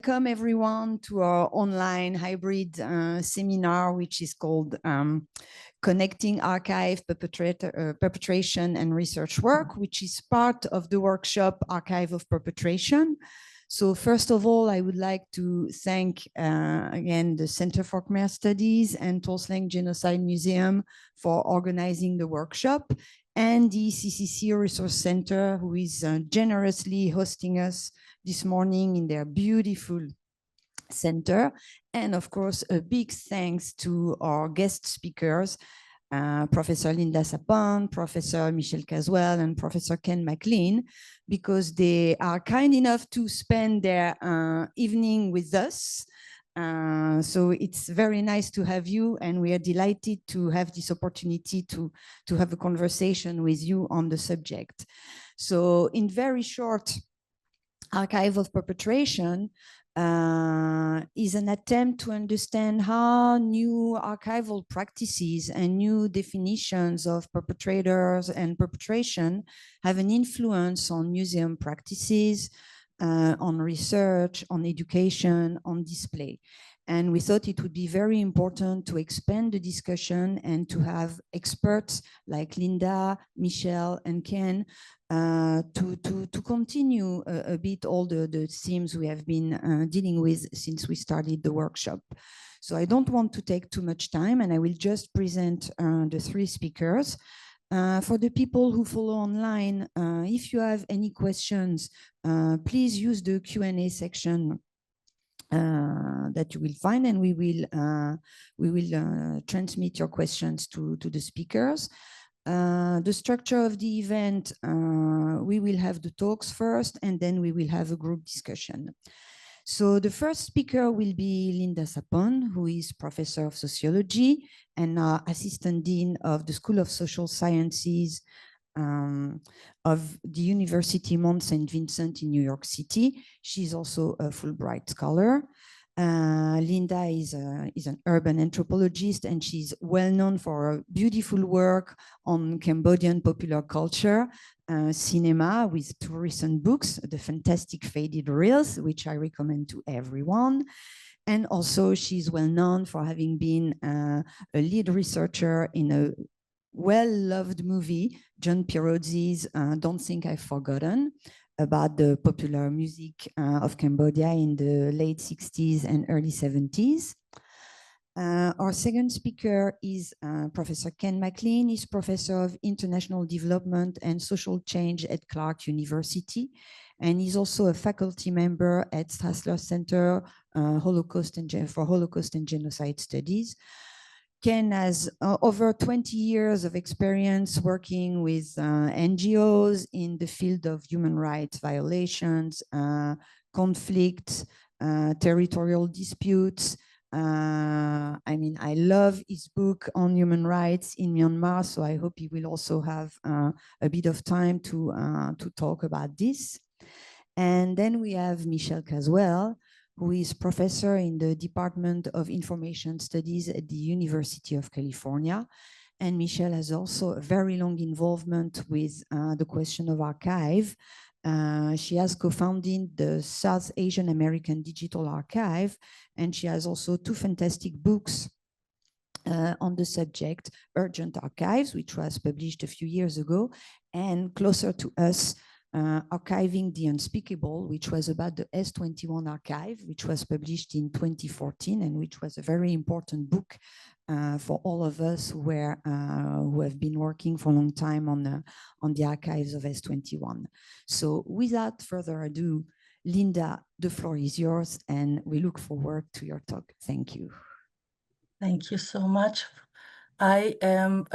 Welcome everyone to our online hybrid seminar, which is called Connecting Archive, Perpetration and Research Work, which is part of the workshop Archive of Perpetration. So first of all, I would like to thank again the Center for Khmer Studies and Tulsa Genocide Museum for organizing the workshop, and the ECCC Resource Centre, who is generously hosting us this morning in their beautiful center. And of course, a big thanks to our guest speakers, Professor LinDa Saphan, Professor Michelle Caswell, and Professor Ken McLean, because they are kind enough to spend their evening with us. So it's very nice to have you, and we are delighted to have this opportunity to have a conversation with you on the subject. So in very short, Archive of Perpetration is an attempt to understand how new archival practices and new definitions of perpetrators and perpetration have an influence on museum practices, on research, on education, on display. And we thought it would be very important to expand the discussion and to have experts like LinDa, Michelle, and Ken to continue a bit all the themes we have been dealing with since we started the workshop. So I don't want to take too much time, and I will just present the three speakers. For the people who follow online, if you have any questions, please use the Q&A section that you will find, and we will transmit your questions to the speakers. The structure of the event, we will have the talks first, and then we will have a group discussion. So the first speaker will be LinDa Saphan, who is Professor of Sociology and Assistant Dean of the School of Social Sciences of the University Mount St Vincent in New York City. She's also a Fulbright scholar. LinDa is an urban anthropologist, and she's well known for her beautiful work on Cambodian popular culture, cinema, with two recent books, The Fantastic Faded Reels, which I recommend to everyone. And also she's well known for having been a lead researcher in a well-loved movie, John Pirozzi's Don't Think I've Forgotten, about the popular music of Cambodia in the late 60s and early 70s. Our second speaker is Professor Ken McLean. He's Professor of International Development and Social Change at Clark University. And he's also a faculty member at Strassler Center for Holocaust and Genocide Studies. Ken has over 20 years of experience working with NGOs in the field of human rights violations, conflicts, territorial disputes. I mean, I love his book on human rights in Myanmar, so I hope he will also have a bit of time to talk about this. And then we have Michelle Caswell, who is professor in the Department of Information Studies at the University of California. And Michelle has also a very long involvement with the question of archive. She has co-founded the South Asian American Digital Archive, and she has also two fantastic books on the subject, Urgent Archives, which was published a few years ago, and Closer to Us, Archiving the Unspeakable, which was about the S21 archive, which was published in 2014, and which was a very important book for all of us who have been working for a long time on the archives of S21. So without further ado, LinDa, the floor is yours, and we look forward to your talk. Thank you. Thank you so much. I am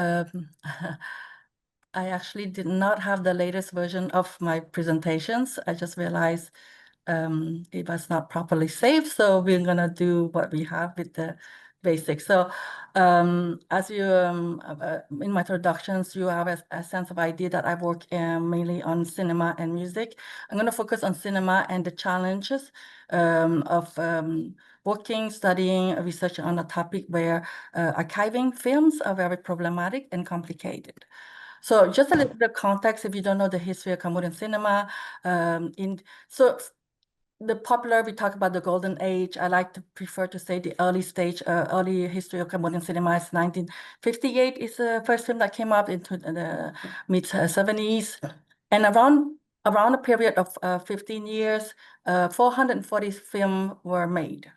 I actually did not have the latest version of my presentations. I just realized it was not properly saved. So we're gonna do what we have with the basics. So as you, in my introductions, you have a sense of idea that I work mainly on cinema and music. I'm gonna focus on cinema and the challenges of working, studying, researching on a topic where archiving films are very problematic and complicated. So just a little bit of context, if you don't know the history of Cambodian cinema, the popular, we talk about the golden age. I like to prefer to say the early stage, early history of Cambodian cinema is 1958 is the first film that came up into the mid 70s. And around a period of 15 years, 440 films were made.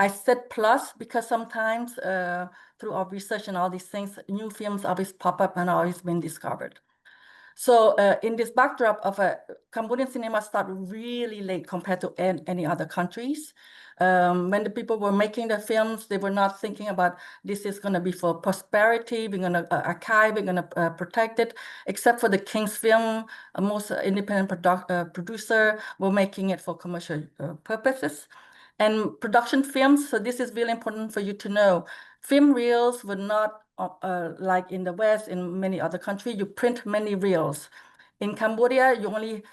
I said plus because sometimes through our research and all these things, new films always pop up and always been discovered. So in this backdrop of Cambodian cinema started really late compared to any other countries. When the people were making the films, they were not thinking about this is going to be for prosperity, we're going to archive, we're going to protect it, except for the King's film, most independent producer were making it for commercial purposes. And production films, so this is really important for you to know, film reels were not like in the West, in many other countries, you print many reels. In Cambodia, you only,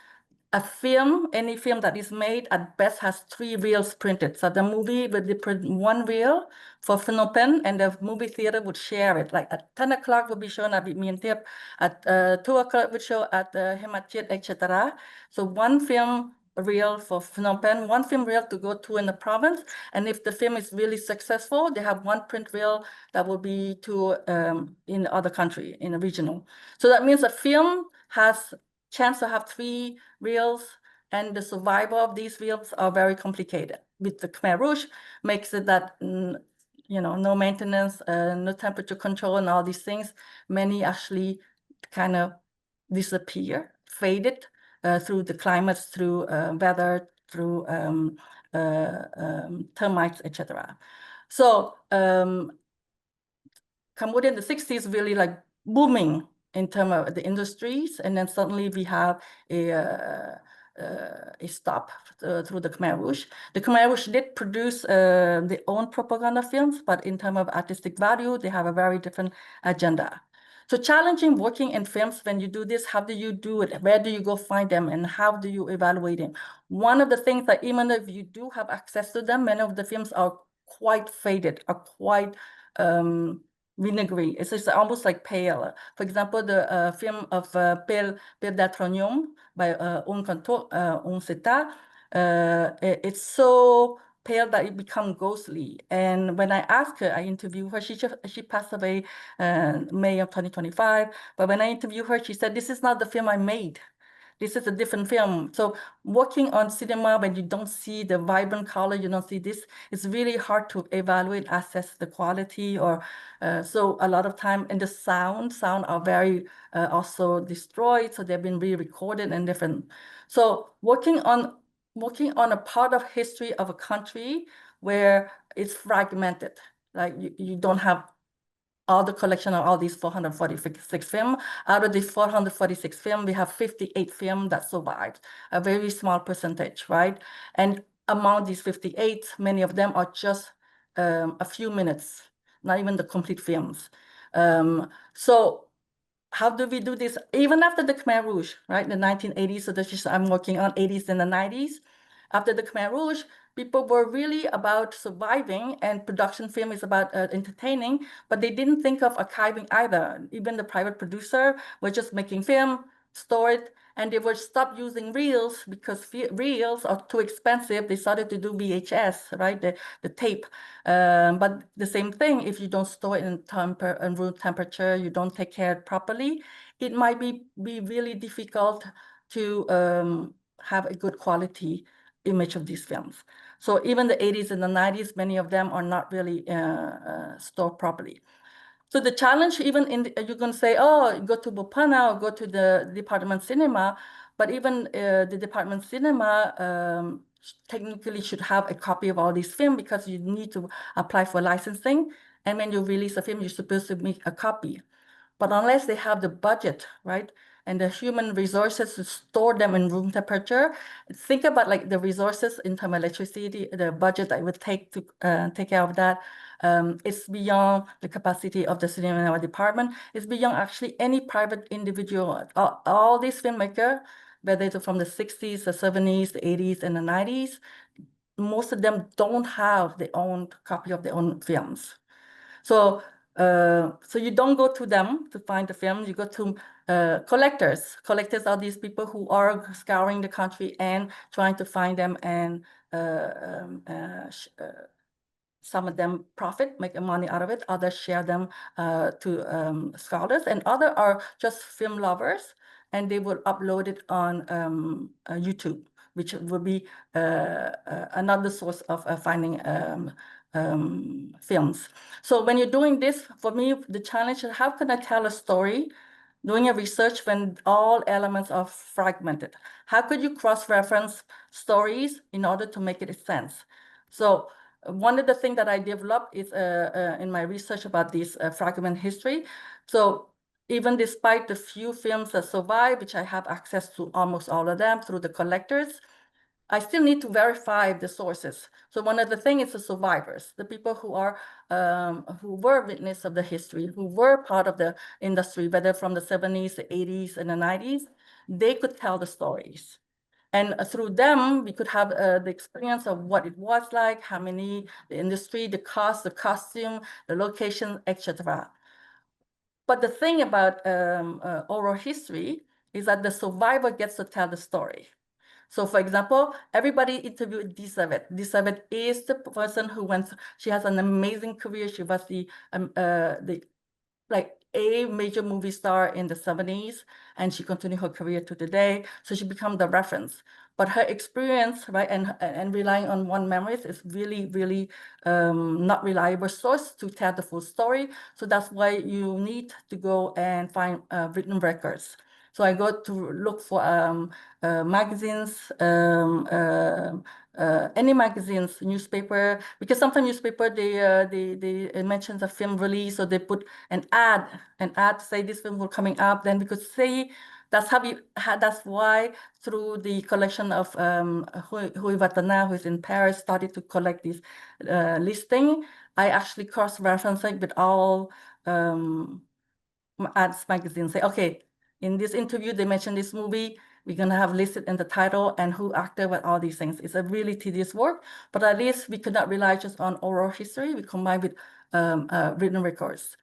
any film that is made at best has 3 reels printed. So the movie would print 1 reel for Phnom Penh and the movie theater would share it. Like at 10 o'clock would be shown at Mien Thiep, at 2 o'clock would show at Hemachit, etc. So 1 film reel for Phnom Penh, 1 film reel to go to in the province. And if the film is really successful, they have 1 print reel that will be to in the other country, in a regional. So that means a film has chance to have 3 reels, and the survival of these reels are very complicated. With the Khmer Rouge, makes it that no maintenance, no temperature control, and all these things. Many actually kind of disappear, faded through the climates, through weather, through termites, etc. So Cambodia in the 60s really like booming in terms of the industries, and then suddenly we have a stop through the Khmer Rouge. The Khmer Rouge did produce their own propaganda films, but in terms of artistic value, they have a very different agenda. So challenging working in films when you do this, how do you do it? Where do you go find them, and how do you evaluate them? One of the things that even if you do have access to them, many of the films are quite faded, are quite vinegary. It's just almost like pale. For example, the film of Perpetration by it's so pale that it becomes ghostly. And when I asked her, I interviewed her, she passed away May of 2025. But when I interviewed her, she said, this is not the film I made. This is a different film. So working on cinema when you don't see the vibrant color, you don't see this, it's really hard to evaluate, assess the quality, or so a lot of time. And the sound are very also destroyed. So they've been re-recorded and different. So working on a part of history of a country where it's fragmented, like you don't have all the collection of all these 446 films. Out of these 446 films, we have 58 films that survived, a very small percentage, right? And among these 58, many of them are just a few minutes, not even the complete films. So how do we do this? Even after the Khmer Rouge, right? The 1980s, so that's just, I'm working on 80s and the 90s. After the Khmer Rouge, people were really about surviving, and production film is about entertaining, but they didn't think of archiving either. Even the private producer were just making film, store it, and they would stop using reels because reels are too expensive. They started to do VHS, right? The tape. But the same thing, if you don't store it in room temperature, you don't take care of it properly, it might be really difficult to have a good quality image of these films. So even the 80s and the 90s, many of them are not really stored properly. So the challenge, even you're going to say, oh, go to Bopana or go to the department cinema, but even the department cinema technically should have a copy of all these films because you need to apply for licensing. And when you release a film, you're supposed to make a copy. But unless they have the budget, right, and the human resources to store them in room temperature, think about like the resources in terms of electricity, the budget that it would take to take care of that. It's beyond the capacity of the cinema department. It's beyond actually any private individual. All these filmmakers, whether it's from the 60s, the 70s, the 80s, and the 90s, most of them don't have their own copy of their own films. So So you don't go to them to find the film, you go to collectors. Collectors are these people who are scouring the country and trying to find them, and some of them profit, make money out of it, others share them to scholars, and others are just film lovers, and they will upload it on YouTube, which will be another source of finding films. So when you're doing this, for me, the challenge is how can I tell a story doing a research when all elements are fragmented? How could you cross-reference stories in order to make it sense? So one of the things that I developed is in my research about this fragment history. So even despite the few films that survive, which I have access to almost all of them through the collectors, I still need to verify the sources. So one of the things is the survivors, the people who are who were witness of the history, who were part of the industry, whether from the 70s, the 80s, and the 90s, they could tell the stories. And through them, we could have the experience of what it was like, how many, the industry, the cost, the costume, the location, etc. But the thing about oral history is that the survivor gets to tell the story. So for example, everybody interviewed Desavet. Desavet is the person who went, she has an amazing career. She was the like a major movie star in the 70s, and she continued her career to today. So she became the reference. But her experience, right, and relying on one memories is really, really not reliable source to tell the full story. So that's why you need to go and find written records. So I go to look for magazines, any magazines, newspaper, because sometimes newspaper they mention the film release, so they put an ad to say this film will coming up. Then we could see that's how we had. That's why through the collection of Hui Watana, who's in Paris, started to collect this listing. I actually cross-reference it with all ads magazines. Say, okay, in this interview they mentioned this movie. We're gonna have listed in the title and who acted with all these things. It's a really tedious work, but at least we could not rely just on oral history. We combine with written records.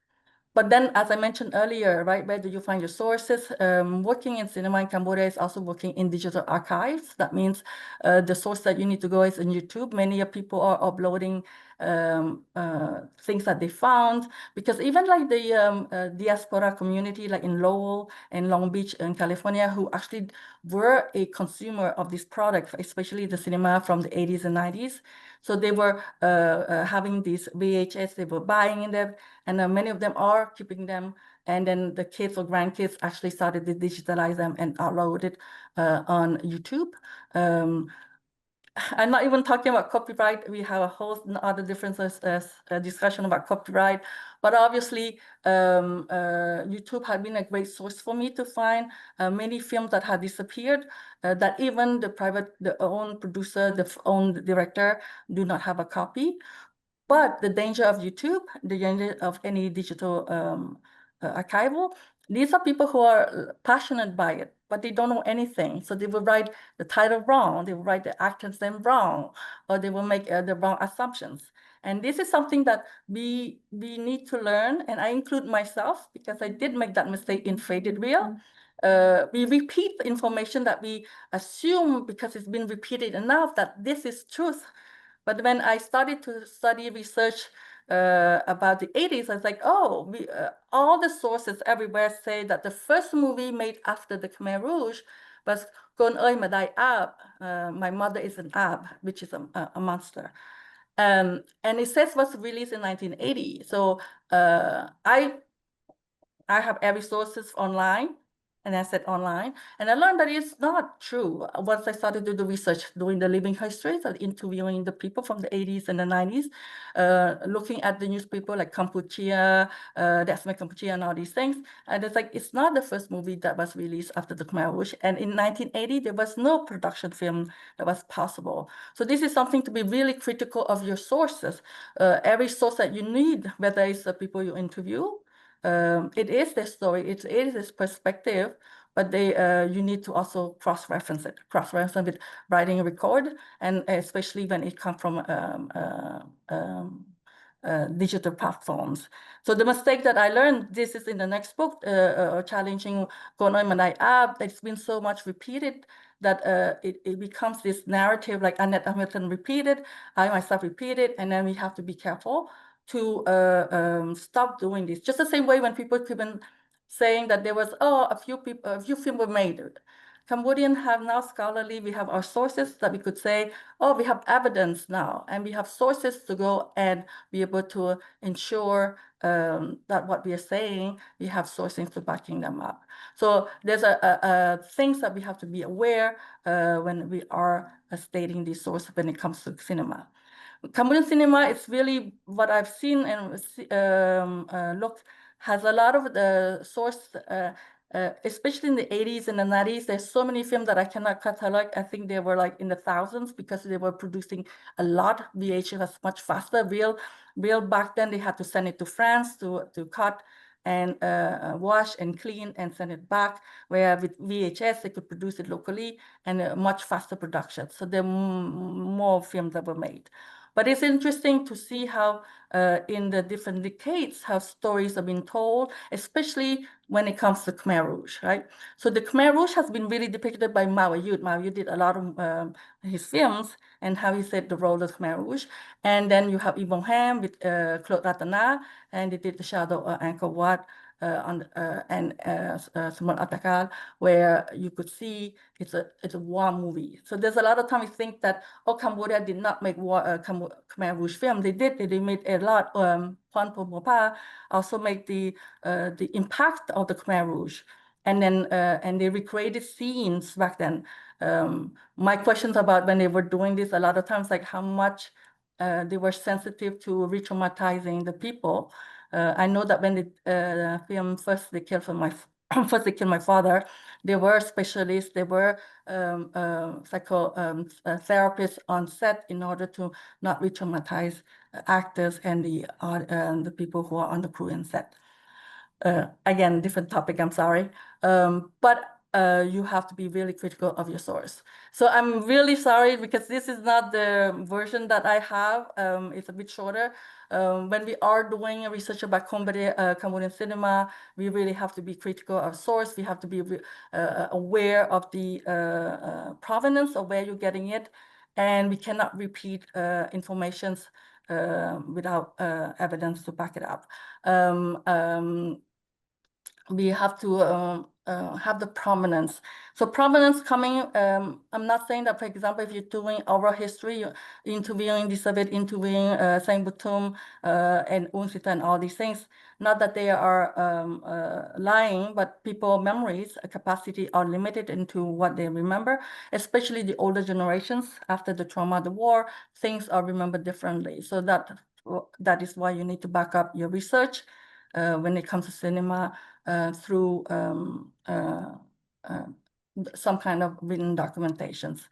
But then, as I mentioned earlier, right, where do you find your sources? Working in cinema in Cambodia is also working in digital archives. That means the source that you need to go is in YouTube. Many people are uploading things that they found, because even like the diaspora community, like in Lowell and Long Beach in California, who actually were a consumer of this product, especially the cinema from the 80s and 90s. So they were having these VHS, they were buying them, and many of them are keeping them. And then the kids or grandkids actually started to digitalize them and upload it on YouTube. I'm not even talking about copyright. We have a whole other differences discussion about copyright, but obviously YouTube has been a great source for me to find many films that have disappeared, that even the own producer, the own director do not have a copy. But the danger of YouTube, the danger of any digital archival, these are people who are passionate by it, but they don't know anything. So they will write the title wrong, they will write the actor's name wrong, or they will make the wrong assumptions. And this is something that we need to learn, and I include myself because I did make that mistake in Faded Reel. We repeat the information that we assume because it's been repeated enough that this is truth. But when I started to study research about the 80s, I was like, oh, all the sources everywhere say that the first movie made after the Khmer Rouge was Con Ơi Mà Đai Ab, My Mother is an Ab, which is a monster. And it says was released in 1980. So I have every sources online, and I said online, and I learned that it's not true. Once I started to do research, doing the living histories, interviewing the people from the 80s and the 90s, looking at the newspaper like Kampuchea, That's My Kampuchea, and all these things. And it's like, it's not the first movie that was released after the Khmer Rouge. And in 1980, there was no production film that was possible. So this is something to be really critical of your sources. Every source that you need, whether it's the people you interview, it is their story, it is this perspective, but you need to also cross-reference it with writing a record, and especially when it comes from digital platforms. So the mistake that I learned, this is in the next book, Challenging Konoi Manai App, it's been so much repeated that it becomes this narrative, like Annette Hamilton repeated, I myself repeated, and then we have to be careful to stop doing this. Just the same way when people keep on saying that there was, a few films were made. Cambodian have now scholarly, we have our sources that we could say, we have evidence now, and we have sources to go and be able to ensure that what we are saying, we have sourcing to backing them up. So there's things that we have to be aware when we are stating these sources when it comes to cinema. Cambodian cinema is really what I've seen and looked, has a lot of the source, especially in the 80s and the 90s. There's so many films that I cannot catalog. I think they were like in the thousands because they were producing a lot. VH was much faster. Real back then, they had to send it to France to cut and wash and clean and send it back, where with VHS, they could produce it locally and a much faster production. So there are more films that were made. But it's interesting to see how in the different decades, how stories are being told, especially when it comes to Khmer Rouge, right? So the Khmer Rouge has been really depicted by Mao Ayut. Mao Ayut did a lot of his films and how he said the role of Khmer Rouge. And then you have Ibon Ham with Claude Ratana, and they did The Shadow of Angkor Wat, and Suman Atakal, where you could see it's a war movie. So there's a lot of time we think that, Cambodia did not make war, Khmer Rouge film. They did. They made a lot. Pon Po Mopa also made the impact of the Khmer Rouge, and then and they recreated scenes back then. My questions about when they were doing this, a lot of times, like how much they were sensitive to re-traumatizing the people. I know that when the film First They Killed My Father, there were specialists, there were therapists on set in order to not re-traumatize actors and the people who are on the crew and set. Again, different topic, I'm sorry. But you have to be really critical of your source. So I'm really sorry because this is not the version that I have. It's a bit shorter. When we are doing research about Cambodian cinema, we really have to be critical of source. We have to be aware of the provenance of where you're getting it. And we cannot repeat informations without evidence to back it up. We have to have the provenance. So provenance coming, I'm not saying that, for example, if you're doing oral history, you're interviewing Disabit, interviewing Saint Butum and Unsita and all these things, not that they are lying, but people's memories capacity are limited into what they remember, especially the older generations after the trauma of the war, things are remembered differently. So that is why you need to back up your research when it comes to cinema through some kind of written documentations.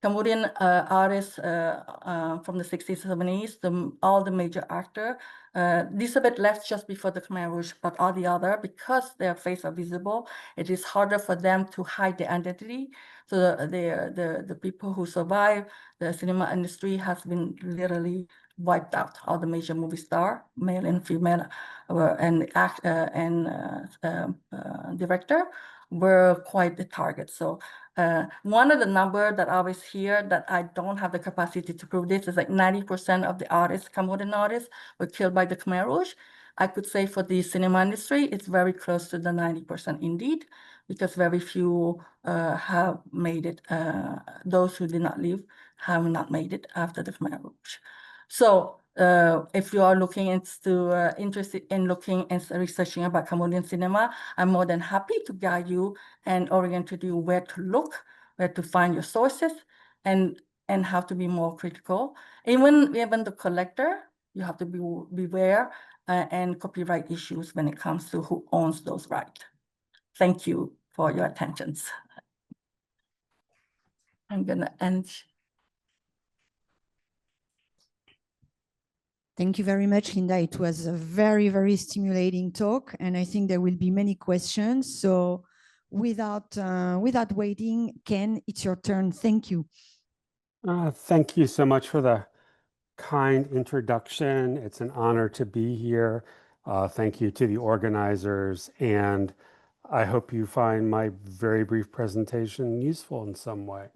Cambodian artists from the 60s, 70s, all the major actors, Disabet left just before the Khmer Rouge, but all the other, because their faces are visible, it is harder for them to hide their identity. So the people who survive, the cinema industry has been literally wiped out. All the major movie stars, male and female, and director were quite the target. So one of the numbers that I always hear that I don't have the capacity to prove this is like 90% of the artists, Cambodian artists, were killed by the Khmer Rouge. I could say for the cinema industry, it's very close to the 90% indeed, because very few have made it. Those who did not live have not made it after the Khmer Rouge. So if you are looking into interested in looking and researching about Cambodian cinema, I'm more than happy to guide you and orientate you where to look, where to find your sources, and how to be more critical. Even the collector, you have to beware and copyright issues when it comes to who owns those rights. Thank you for your attention. I'm gonna end. Thank you very much, LinDa. It was a very, very stimulating talk, and I think there will be many questions. So without waiting, Ken, it's your turn. Thank you. Thank you so much for the kind introduction. It's an honor to be here. Thank you to the organizers, and I hope you find my very brief presentation useful in some way.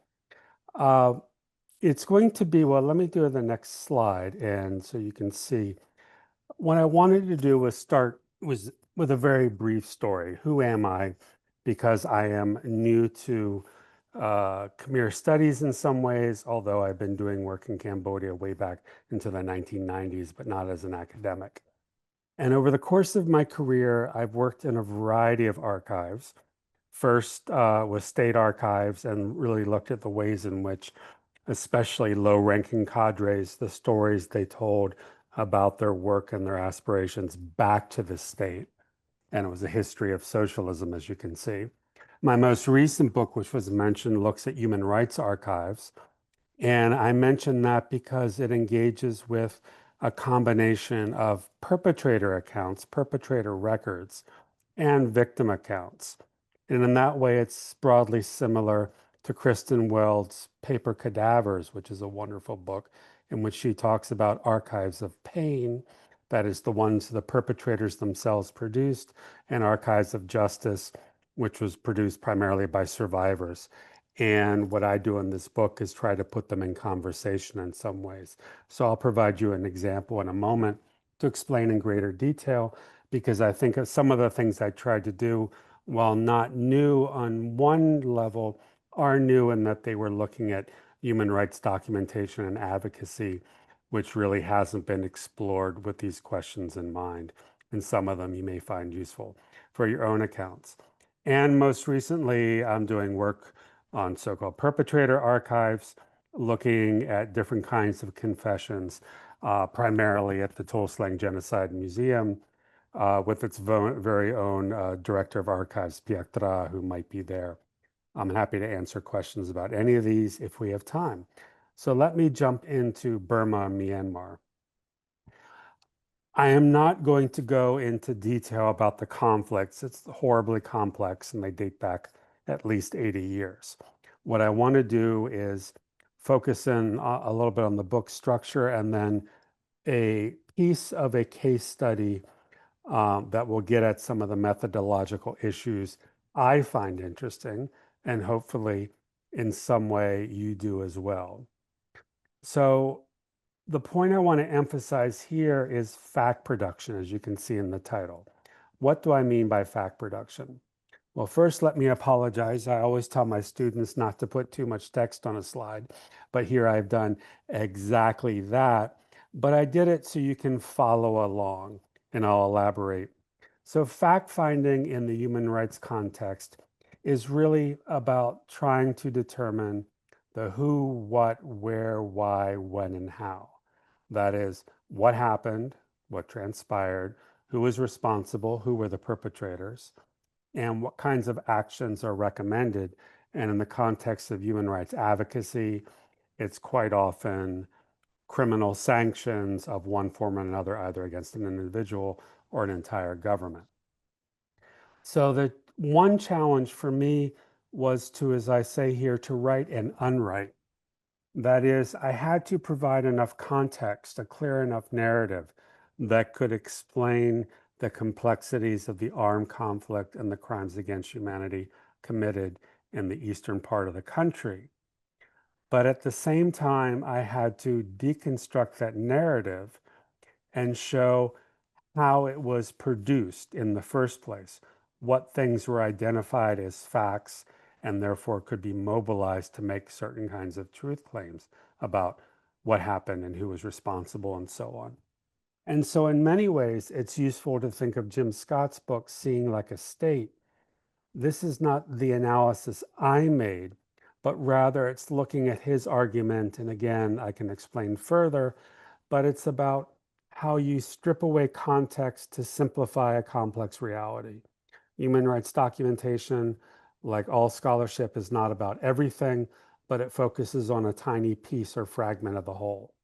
It's going to be, well, let me do the next slide, and so you can see. What I wanted to do was start with a very brief story. Who am I? Because I am new to Khmer studies in some ways, although I've been doing work in Cambodia way back into the 1990s, but not as an academic. And over the course of my career, I've worked in a variety of archives. First with state archives, and really looked at the ways in which, especially low-ranking cadres, the stories they told about their work and their aspirations back to the state. And it was a history of socialism, as you can see. My most recent book, which was mentioned, looks at human rights archives. And I mention that because it engages with a combination of perpetrator accounts, perpetrator records, and victim accounts. And in that way, it's broadly similar to Kristen Weld's Paper Cadavers, which is a wonderful book in which she talks about archives of pain, that is the ones the perpetrators themselves produced, and archives of justice, which was produced primarily by survivors. And what I do in this book is try to put them in conversation in some ways. So I'll provide you an example in a moment to explain in greater detail, because I think some of the things I tried to do, while not new on one level, are new in that they were looking at human rights documentation and advocacy, which really hasn't been explored with these questions in mind. And some of them you may find useful for your own accounts. And most recently, I'm doing work on so-called perpetrator archives, looking at different kinds of confessions, primarily at the Tulsa Genocide Museum, with its very own director of archives, Piatra, who might be there. I'm happy to answer questions about any of these if we have time. So let me jump into Burma and Myanmar. I am not going to go into detail about the conflicts. It's horribly complex and they date back at least 80 years. What I want to do is focus in a little bit on the book structure and then a piece of a case study that will get at some of the methodological issues I find interesting, and hopefully in some way you do as well. So the point I want to emphasize here is fact production, as you can see in the title. What do I mean by fact production? Well, first, let me apologize. I always tell my students not to put too much text on a slide, but here I've done exactly that. But I did it so you can follow along, and I'll elaborate. So fact-finding in the human rights context is really about trying to determine the who, what, where, why, when, and how. That is, what happened, what transpired, who was responsible, who were the perpetrators, and what kinds of actions are recommended. And in the context of human rights advocacy, it's quite often criminal sanctions of one form or another, either against an individual or an entire government. So the one challenge for me was to, as I say here, to write and unwrite. That is, I had to provide enough context, a clear enough narrative that could explain the complexities of the armed conflict and the crimes against humanity committed in the eastern part of the country. But at the same time, I had to deconstruct that narrative and show how it was produced in the first place, what things were identified as facts and therefore could be mobilized to make certain kinds of truth claims about what happened and who was responsible and so on. And so in many ways, it's useful to think of Jim Scott's book, Seeing Like a State. This is not the analysis I made, but rather it's looking at his argument. And again, I can explain further, but it's about how you strip away context to simplify a complex reality. Human rights documentation, like all scholarship, is not about everything, but it focuses on a tiny piece or fragment of the whole.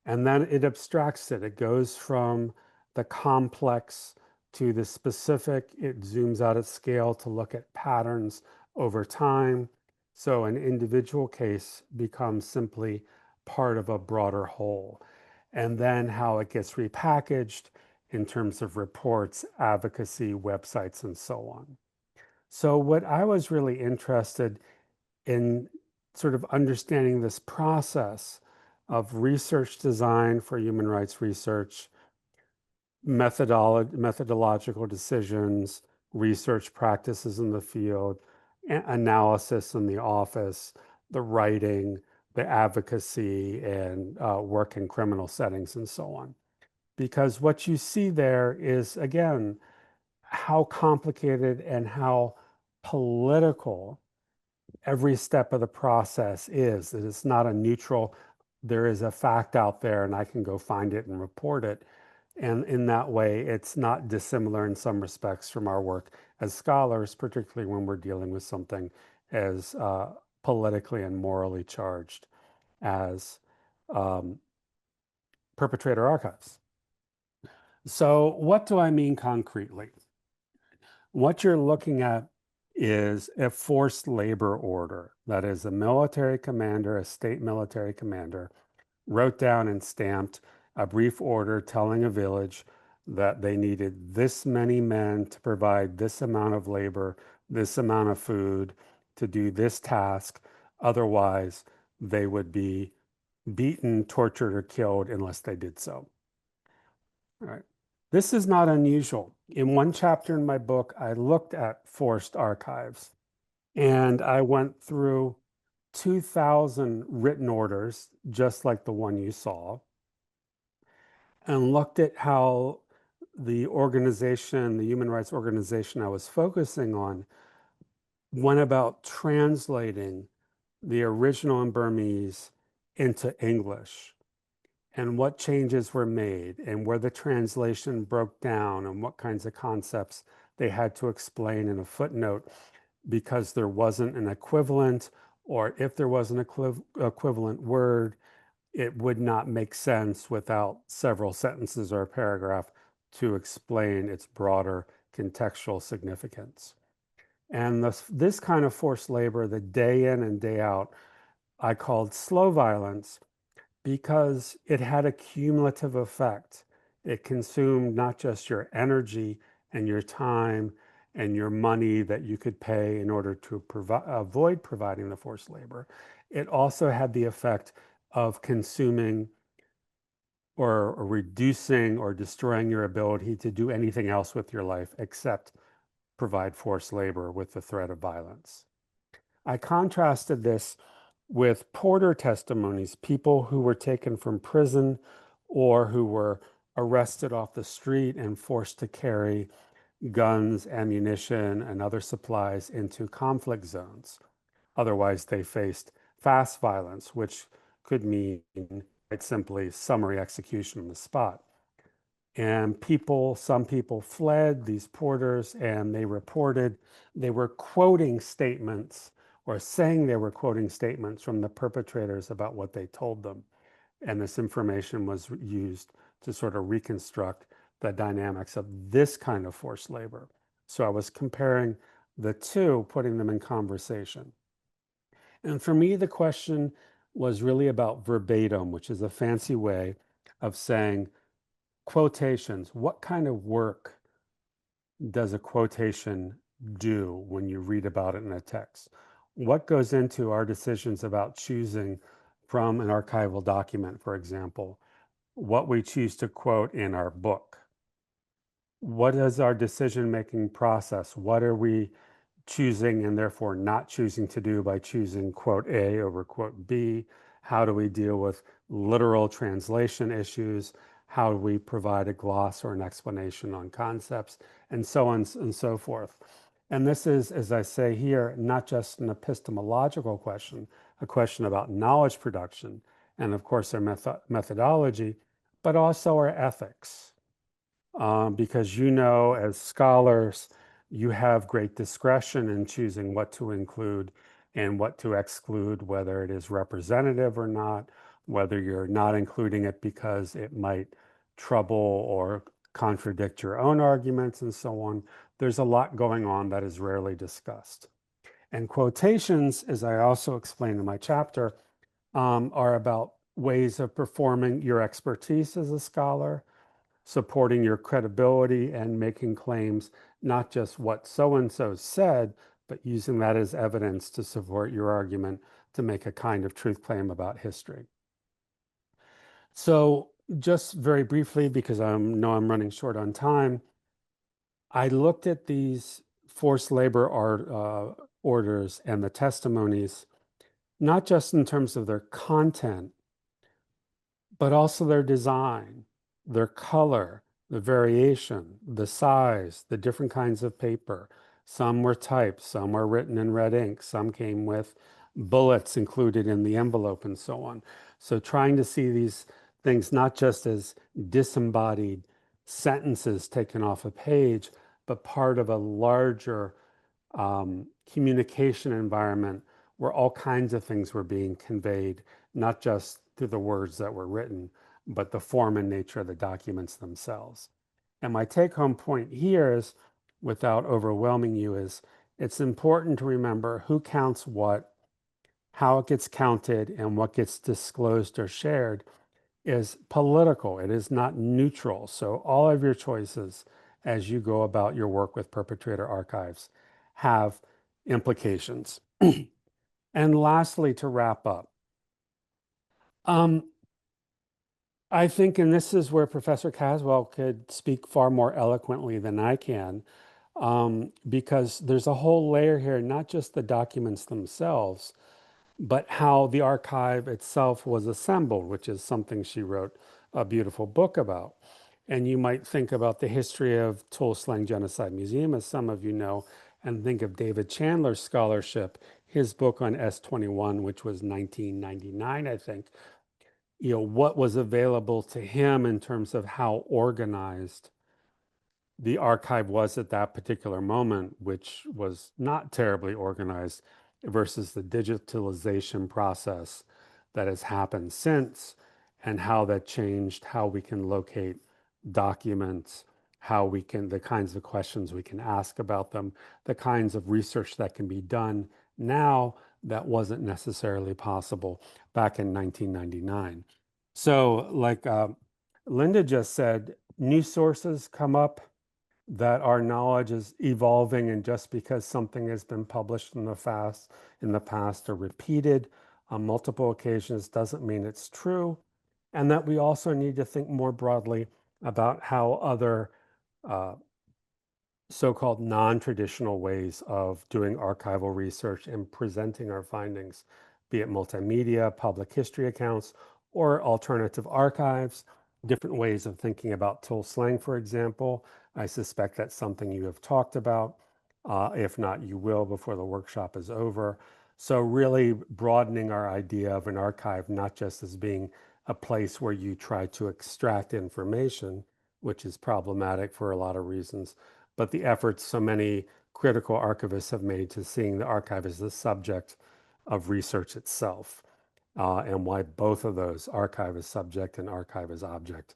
And then it abstracts it. It goes from the complex to the specific. It zooms out at scale to look at patterns over time. So an individual case becomes simply part of a broader whole. And then how it gets repackaged in terms of reports, advocacy, websites, and so on. So what I was really interested in sort of understanding this process of research design for human rights research, methodological decisions, research practices in the field, analysis in the office, the writing, the advocacy, and work in criminal settings and so on. Because what you see there is, again, how complicated and how political every step of the process is, that it's not a neutral, there is a fact out there and I can go find it and report it. And in that way, it's not dissimilar in some respects from our work as scholars, particularly when we're dealing with something as politically and morally charged as perpetrator archives. So what do I mean concretely? What you're looking at is a forced labor order. That is, a military commander, a state military commander, wrote down and stamped a brief order telling a village that they needed this many men to provide this amount of labor, this amount of food, to do this task. Otherwise, they would be beaten, tortured, or killed unless they did so. All right. This is not unusual. In one chapter in my book, I looked at forced archives, and I went through 2,000 written orders, just like the one you saw, and looked at how the organization, the human rights organization I was focusing on, went about translating the original in Burmese into English, and what changes were made, and where the translation broke down, and what kinds of concepts they had to explain in a footnote because there wasn't an equivalent, or if there was an equivalent word, it would not make sense without several sentences or a paragraph to explain its broader contextual significance. And this kind of forced labor, the day in and day out, I called slow violence, because it had a cumulative effect. It consumed not just your energy and your time and your money that you could pay in order to avoid providing the forced labor. It also had the effect of consuming or reducing or destroying your ability to do anything else with your life except provide forced labor with the threat of violence. I contrasted this with porter testimonies, people who were taken from prison or who were arrested off the street and forced to carry guns, ammunition, and other supplies into conflict zones. Otherwise, they faced fast violence, which could mean, quite simply, summary execution on the spot. And some people fled, these porters, and they reported they were quoting statements or saying they were quoting statements from the perpetrators about what they told them. And this information was used to sort of reconstruct the dynamics of this kind of forced labor. So I was comparing the two, putting them in conversation. And for me, the question was really about verbatim, which is a fancy way of saying quotations. What kind of work does a quotation do when you read about it in a text? What goes into our decisions about choosing from an archival document, for example, what we choose to quote in our book? What is our decision-making process? What are we choosing and therefore not choosing to do by choosing quote A over quote B? How do we deal with literal translation issues? How do we provide a gloss or an explanation on concepts, and so on and so forth? And this is, as I say here, not just an epistemological question, a question about knowledge production, and of course our methodology, but also our ethics. Because as scholars, you have great discretion in choosing what to include and what to exclude, whether it is representative or not, whether you're not including it because it might trouble or contradict your own arguments and so on. There's a lot going on that is rarely discussed. And quotations, as I also explained in my chapter, are about ways of performing your expertise as a scholar, supporting your credibility and making claims, not just what so-and-so said, but using that as evidence to support your argument to make a kind of truth claim about history. So just very briefly, because I know I'm running short on time, I looked at these forced labor orders and the testimonies, not just in terms of their content, but also their design, their color, the variation, the size, the different kinds of paper. Some were typed, some were written in red ink, some came with bullets included in the envelope and so on. So trying to see these things not just as disembodied sentences taken off a page, but part of a larger communication environment where all kinds of things were being conveyed, not just through the words that were written, but the form and nature of the documents themselves. And my take-home point here is, without overwhelming you, is it's important to remember who counts what, how it gets counted, and what gets disclosed or shared is political. It is not neutral. So all of your choices as you go about your work with perpetrator archives have implications. And lastly, to wrap up, I think, and this is where Professor Caswell could speak far more eloquently than I can, because there's a whole layer here, not just the documents themselves, but how the archive itself was assembled, which is something she wrote a beautiful book about. And you might think about the history of Tuol Sleng Genocide Museum, as some of you know, and think of David Chandler's scholarship, his book on S21, which was 1999, I think. You know, what was available to him in terms of how organized the archive was at that particular moment, which was not terribly organized, versus the digitalization process that has happened since, and how that changed how we can locate documents, how we can, the kinds of questions we can ask about them, the kinds of research that can be done now that wasn't necessarily possible back in 1999. So like LinDa just said, new sources come up, that our knowledge is evolving, and just because something has been published in the past or repeated on multiple occasions doesn't mean it's true, and that we also need to think more broadly about how other so-called non-traditional ways of doing archival research and presenting our findings, be it multimedia, public history accounts, or alternative archives, different ways of thinking about Tuol Sleng, for example. I suspect that's something you have talked about. If not, you will before the workshop is over. So really broadening our idea of an archive, not just as being a place where you try to extract information, which is problematic for a lot of reasons, but the efforts so many critical archivists have made to seeing the archive as the subject of research itself, and why both of those, archive as subject and archive as object,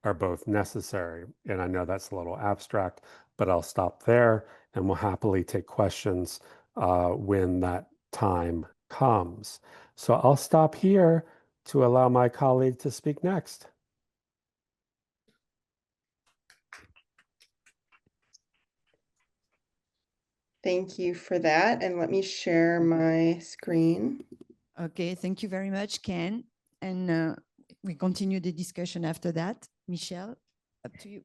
are both necessary. And I know that's a little abstract, but I'll stop there, and we'll happily take questions when that time comes. So I'll stop here to allow my colleague to speak next. Thank you for that. And let me share my screen. Okay, thank you very much, Ken. And we continue the discussion after that. Michelle, up to you.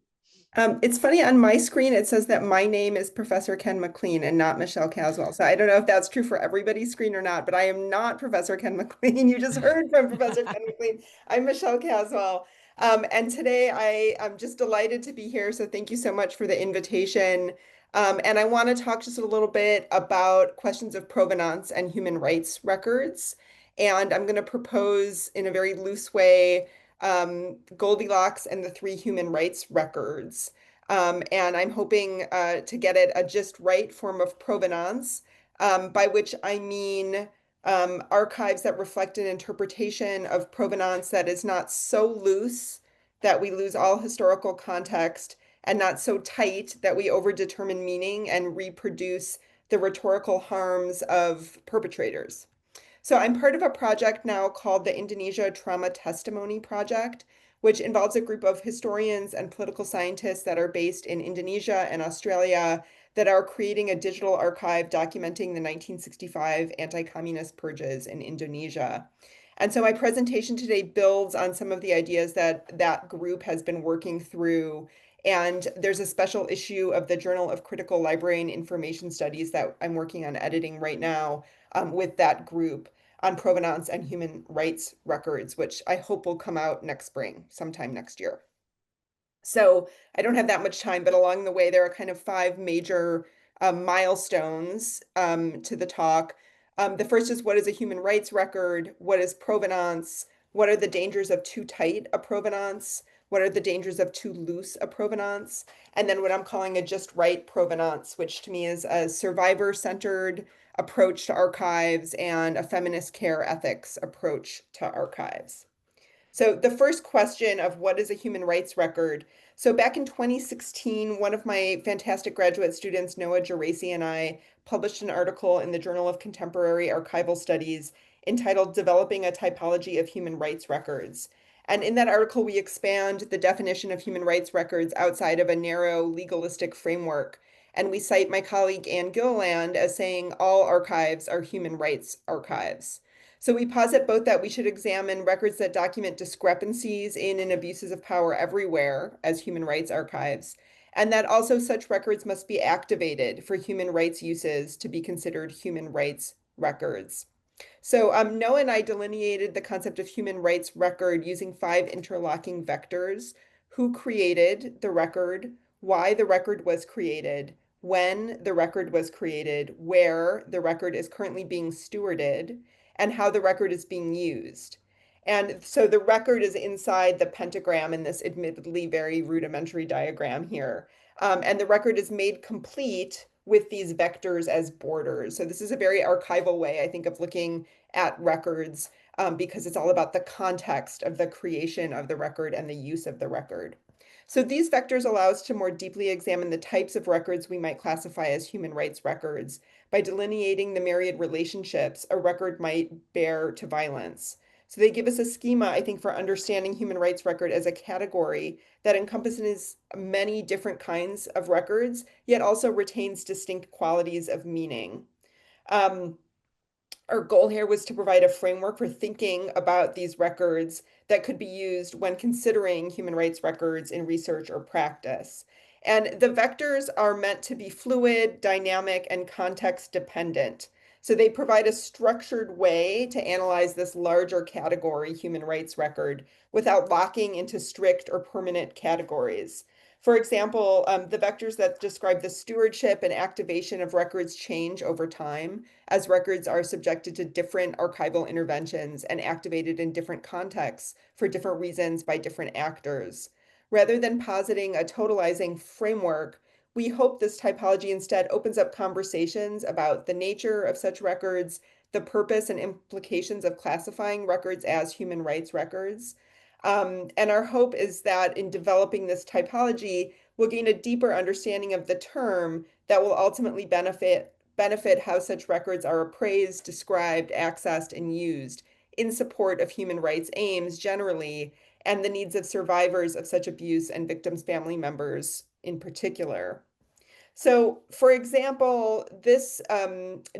It's funny, on my screen, it says that my name is Professor Ken McLean and not Michelle Caswell. So I don't know if that's true for everybody's screen or not, but I am not Professor Ken McLean. You just heard from Professor Ken McLean. I'm Michelle Caswell. And today I'm just delighted to be here. So thank you so much for the invitation. And I want to talk just a little bit about questions of provenance and human rights records. And I'm going to propose in a very loose way Goldilocks and the 3 human rights records. And I'm hoping to get it a just right form of provenance, by which I mean archives that reflect an interpretation of provenance that is not so loose that we lose all historical context, and not so tight that we overdetermine meaning and reproduce the rhetorical harms of perpetrators. So I'm part of a project now called the Indonesia Trauma Testimony Project, which involves a group of historians and political scientists that are based in Indonesia and Australia that are creating a digital archive documenting the 1965 anti-communist purges in Indonesia. And so my presentation today builds on some of the ideas that that group has been working through. And there's a special issue of the Journal of Critical Library and Information Studies that I'm working on editing right now with that group on provenance and human rights records, which I hope will come out next spring, sometime next year. So I don't have that much time, but along the way, there are kind of 5 major milestones to the talk. The first is, what is a human rights record? What is provenance? What are the dangers of too tight a provenance? What are the dangers of too loose a provenance? And then what I'm calling a just right provenance, which to me is a survivor-centered approach to archives and a feminist care ethics approach to archives. So the first question of what is a human rights record? So back in 2016, one of my fantastic graduate students, Noah Geraci, and I published an article in the Journal of Contemporary Archival Studies entitled Developing a Typology of Human Rights Records. And in that article, we expand the definition of human rights records outside of a narrow legalistic framework. And we cite my colleague Anne Gilliland as saying all archives are human rights archives. So we posit both that we should examine records that document discrepancies in and abuses of power everywhere as human rights archives, and that also such records must be activated for human rights uses to be considered human rights records. So Noah and I delineated the concept of human rights record using 5 interlocking vectors: who created the record, why the record was created, when the record was created, where the record is currently being stewarded, and how the record is being used. And so the record is inside the pentagram in this admittedly very rudimentary diagram here. And the record is made complete with these vectors as borders. So this is a very archival way, I think, of looking at records because it's all about the context of the creation of the record and the use of the record. So these vectors allow us to more deeply examine the types of records we might classify as human rights records by delineating the myriad relationships a record might bear to violence. So they give us a schema, I think, for understanding human rights record as a category that encompasses many different kinds of records, yet also retains distinct qualities of meaning. Our goal here was to provide a framework for thinking about these records that could be used when considering human rights records in research or practice. And the vectors are meant to be fluid, dynamic, and context dependent. So they provide a structured way to analyze this larger category, human rights record, without locking into strict or permanent categories. For example, the vectors that describe the stewardship and activation of records change over time as records are subjected to different archival interventions and activated in different contexts for different reasons by different actors. Rather than positing a totalizing framework, we hope this typology instead opens up conversations about the nature of such records, the purpose and implications of classifying records as human rights records. And our hope is that in developing this typology, we'll gain a deeper understanding of the term that will ultimately benefit how such records are appraised, described, accessed, and used in support of human rights aims generally, and the needs of survivors of such abuse and victims' family members in particular. So, for example, this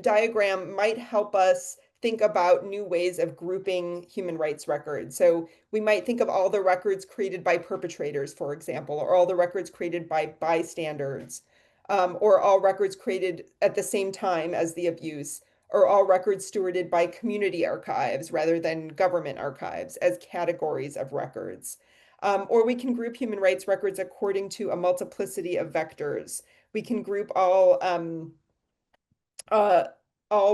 diagram might help us think about new ways of grouping human rights records. So we might think of all the records created by perpetrators, for example, or all the records created by bystanders, or all records created at the same time as the abuse, or all records stewarded by community archives rather than government archives as categories of records. Or we can group human rights records according to a multiplicity of vectors. We can group all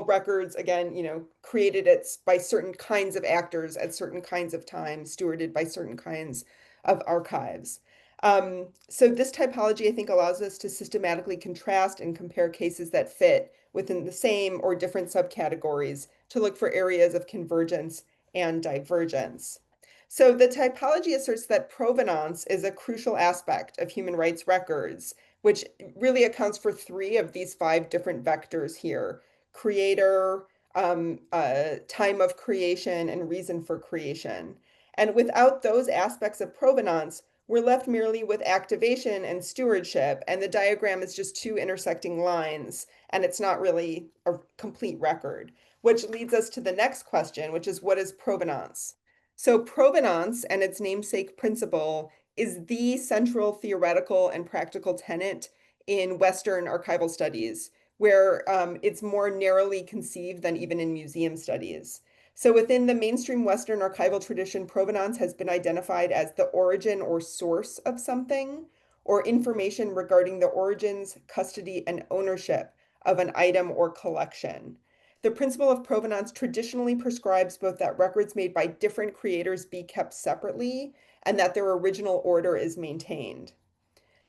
records, again, created by certain kinds of actors at certain kinds of times, stewarded by certain kinds of archives. So this typology, I think, allows us to systematically contrast and compare cases that fit within the same or different subcategories to look for areas of convergence and divergence. So the typology asserts that provenance is a crucial aspect of human rights records, which really accounts for 3 of these 5 different vectors here: creator, time of creation and reason for creation. And without those aspects of provenance, we're left merely with activation and stewardship, and the diagram is just two intersecting lines, and it's not really a complete record, which leads us to the next question, which is, what is provenance? So provenance and its namesake principle is the central theoretical and practical tenet in Western archival studies, where it's more narrowly conceived than even in museum studies. So within the mainstream Western archival tradition, provenance has been identified as the origin or source of something, or information regarding the origins, custody, and ownership of an item or collection. The principle of provenance traditionally prescribes both that records made by different creators be kept separately and that their original order is maintained.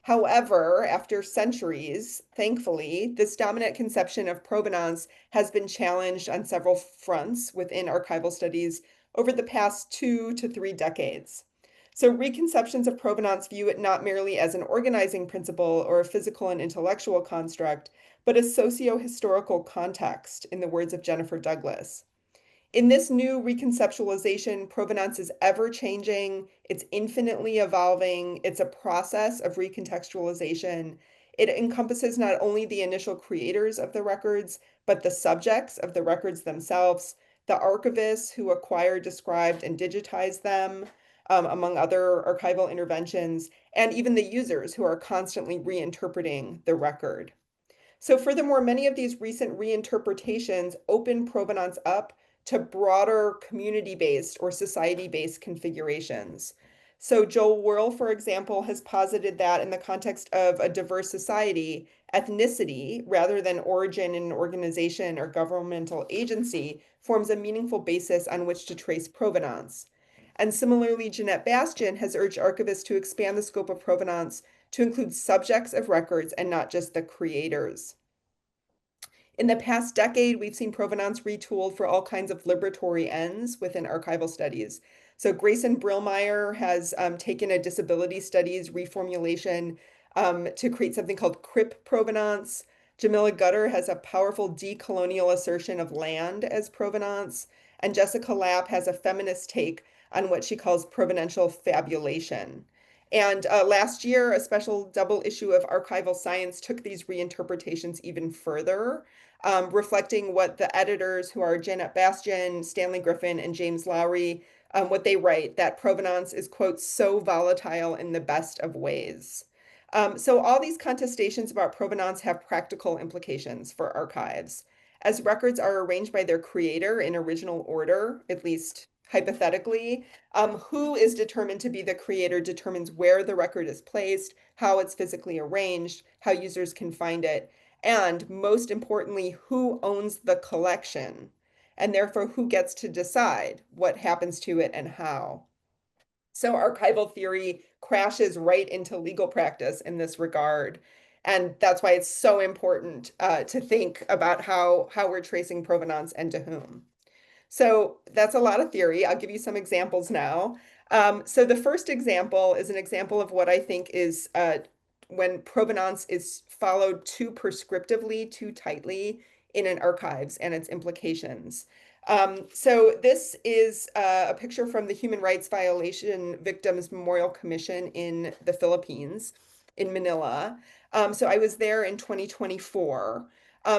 However, after centuries, thankfully, this dominant conception of provenance has been challenged on several fronts within archival studies over the past 2 to 3 decades. So reconceptions of provenance view it not merely as an organizing principle or a physical and intellectual construct, but a socio-historical context, in the words of Jennifer Douglas. In this new reconceptualization, provenance is ever-changing, it's infinitely evolving, it's a process of recontextualization. It encompasses not only the initial creators of the records, but the subjects of the records themselves, the archivists who acquired, described, and digitized them, among other archival interventions, and even the users who are constantly reinterpreting the record. So furthermore, many of these recent reinterpretations open provenance up to broader community-based or society-based configurations. So Joel Whirl, for example, has posited that in the context of a diverse society, ethnicity, rather than origin in an organization or governmental agency, forms a meaningful basis on which to trace provenance. And similarly, Jeanette Bastian has urged archivists to expand the scope of provenance to include subjects of records and not just the creators. In the past decade, we've seen provenance retooled for all kinds of liberatory ends within archival studies. So Grayson Brillmeyer has taken a disability studies reformulation to create something called crip provenance. Jamila Gutter has a powerful decolonial assertion of land as provenance. And Jessica Lapp has a feminist take on what she calls provenential fabulation. And last year, a special double issue of Archival Science took these reinterpretations even further, reflecting what the editors, who are Janet Bastian, Stanley Griffin, and James Lowry, what they write, that provenance is, quote, so volatile in the best of ways. So all these contestations about provenance have practical implications for archives. As records are arranged by their creator in original order, at least hypothetically, who is determined to be the creator determines where the record is placed, how it's physically arranged, how users can find it, and most importantly, who owns the collection, and therefore who gets to decide what happens to it and how. So archival theory crashes right into legal practice in this regard. And that's why it's so important to think about how we're tracing provenance and to whom. So that's a lot of theory. I'll give you some examples now. So the first example is an example of what I think is when provenance is followed too prescriptively, too tightly in an archives and its implications. So this is a picture from the Human Rights Violation Victims Memorial Commission in the Philippines, in Manila. So I was there in 2024.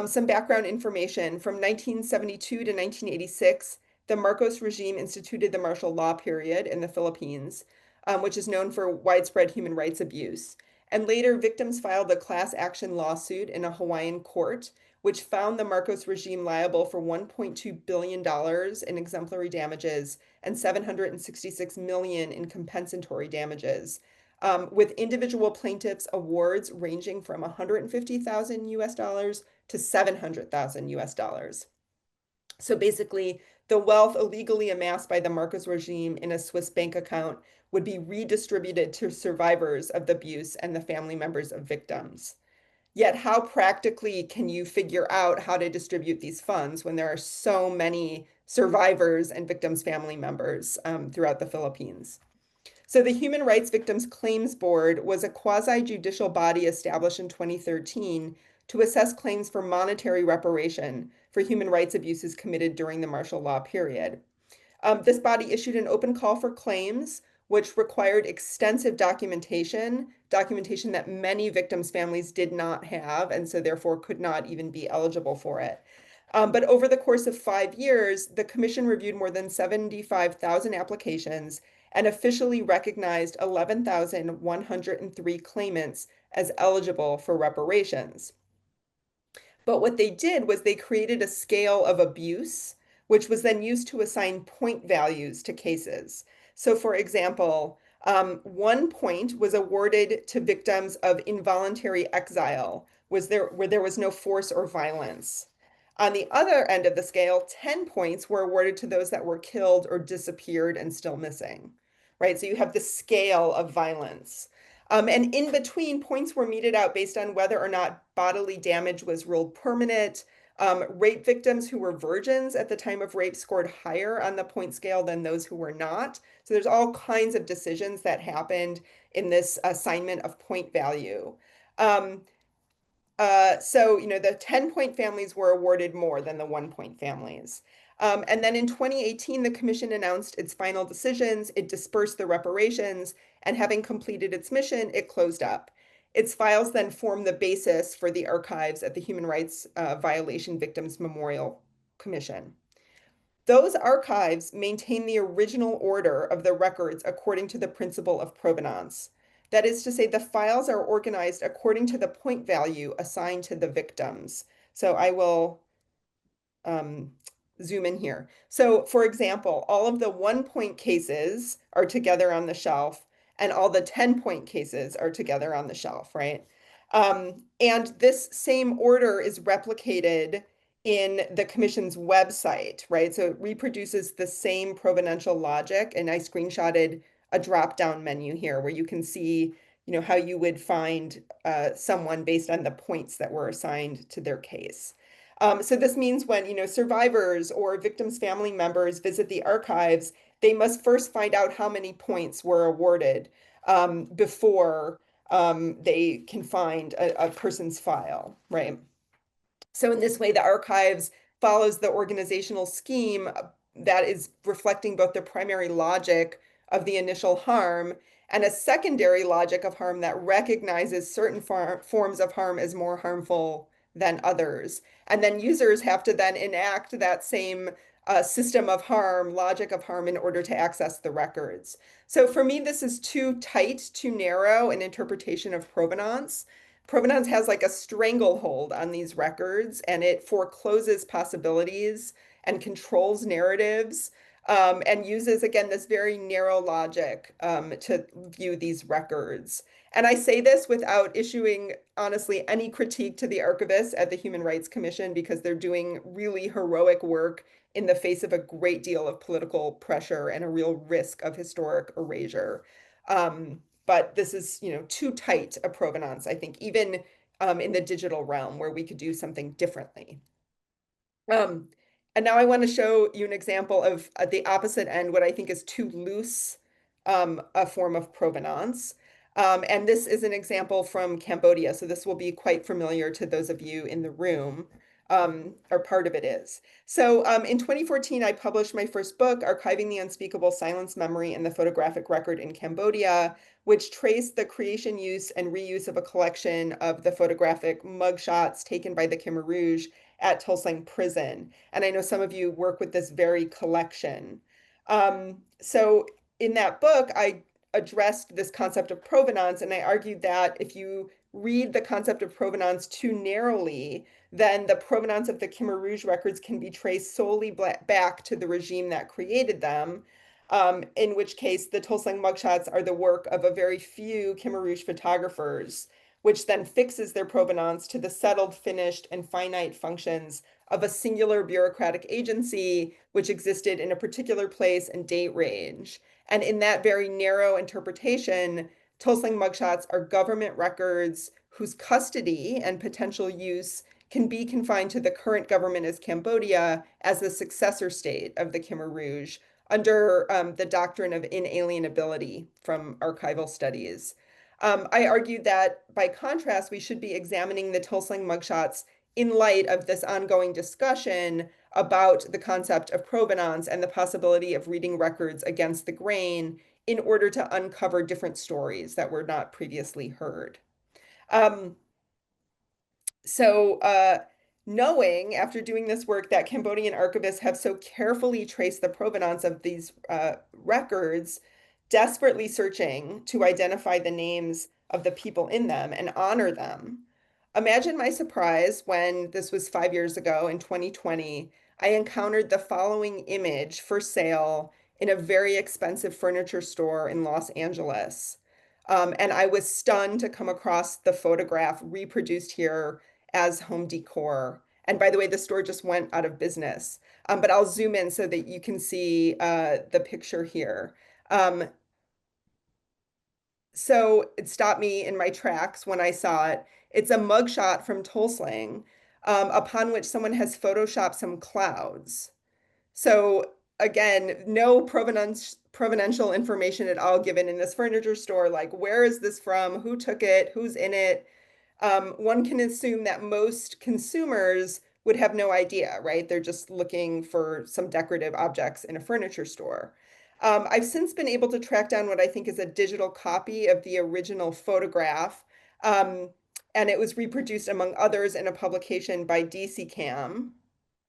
Some background information: from 1972 to 1986, the Marcos regime instituted the martial law period in the Philippines, which is known for widespread human rights abuse. And later, victims filed a class action lawsuit in a Hawaiian court, which found the Marcos regime liable for $1.2 billion in exemplary damages and $766 million in compensatory damages, with individual plaintiffs' awards ranging from $150,000 US to $700,000 US. So basically, the wealth illegally amassed by the Marcos regime in a Swiss bank account would be redistributed to survivors of the abuse and the family members of victims. Yet how practically can you figure out how to distribute these funds when there are so many survivors and victims' family members throughout the Philippines? So the Human Rights Victims Claims Board was a quasi-judicial body established in 2013 to assess claims for monetary reparation for human rights abuses committed during the martial law period. This body issued an open call for claims, which required extensive documentation that many victims' families did not have, and so therefore could not even be eligible for it. But over the course of 5 years, the commission reviewed more than 75,000 applications and officially recognized 11,103 claimants as eligible for reparations. But what they did was they created a scale of abuse, which was then used to assign point values to cases. So for example, 1 point was awarded to victims of involuntary exile, where there was no force or violence. On the other end of the scale, 10 points were awarded to those that were killed or disappeared and still missing, right? So you have the scale of violence. And in between, points were meted out based on whether or not bodily damage was ruled permanent. Rape victims who were virgins at the time of rape scored higher on the point scale than those who were not. So there's all kinds of decisions that happened in this assignment of point value. So, the 10-point families were awarded more than the 1-point families. And then in 2018, the commission announced its final decisions. It dispersed the reparations, and having completed its mission, it closed up. Its files then form the basis for the archives at the Human Rights Violation Victims Memorial Commission. Those archives maintain the original order of the records according to the principle of provenance. That is to say, the files are organized according to the point value assigned to the victims. So I will zoom in here. So for example, all of the 1-point cases are together on the shelf, and all the 10-point cases are together on the shelf, right? And this same order is replicated in the commission's website, right? So it reproduces the same provenential logic, and I screenshotted a drop-down menu here where you can see, how you would find someone based on the points that were assigned to their case. So this means when, survivors or victims' family members visit the archives, they must first find out how many points were awarded before they can find a person's file, right? So in this way, the archives follows the organizational scheme that is reflecting both the primary logic of the initial harm and a secondary logic of harm that recognizes certain forms of harm as more harmful than others. And then users have to then enact that same system of harm, logic of harm, in order to access the records. So for me, this is too tight, too narrow an interpretation of provenance. Provenance has like a stranglehold on these records, and it forecloses possibilities and controls narratives, and uses, again, this very narrow logic to view these records. And I say this without issuing, honestly, any critique to the archivists at the Human Rights Commission, because they're doing really heroic work in the face of a great deal of political pressure and a real risk of historic erasure. But this is, too tight a provenance, I think, even in the digital realm where we could do something differently. And now I want to show you an example of at the opposite end, what I think is too loose a form of provenance. And this is an example from Cambodia. So this will be quite familiar to those of you in the room, or part of it is. So in 2014, I published my first book, Archiving the Unspeakable Silence, Memory, and the Photographic Record in Cambodia, which traced the creation, use, and reuse of a collection of the photographic mugshots taken by the Khmer Rouge at Tuol Sleng prison. And I know some of you work with this very collection. So in that book, I addressed this concept of provenance, and I argued that if you read the concept of provenance too narrowly, then the provenance of the Khmer Rouge records can be traced solely back to the regime that created them, in which case the Tuol Sleng mugshots are the work of a very few Khmer Rouge photographers, which then fixes their provenance to the settled, finished, and finite functions of a singular bureaucratic agency which existed in a particular place and date range. And in that very narrow interpretation, Tuol Sleng mugshots are government records whose custody and potential use can be confined to the current government as Cambodia as the successor state of the Khmer Rouge under the doctrine of inalienability from archival studies. I argued that, by contrast, we should be examining the Tuol Sleng mugshots in light of this ongoing discussion about the concept of provenance and the possibility of reading records against the grain in order to uncover different stories that were not previously heard. Knowing after doing this work that Cambodian archivists have so carefully traced the provenance of these records, desperately searching to identify the names of the people in them and honor them. Imagine my surprise when this was 5 years ago in 2020, I encountered the following image for sale in a very expensive furniture store in Los Angeles. And I was stunned to come across the photograph reproduced here as home decor. And by the way, the store just went out of business. But I'll zoom in so that you can see the picture here. So it stopped me in my tracks when I saw it. It's a mugshot from Tulsang, upon which someone has photoshopped some clouds. So again, no provenential information at all given in this furniture store, like where is this from, who took it, who's in it. One can assume that most consumers would have no idea, right? They're just looking for some decorative objects in a furniture store. I've since been able to track down what I think is a digital copy of the original photograph. And it was reproduced, among others, in a publication by DCCAM.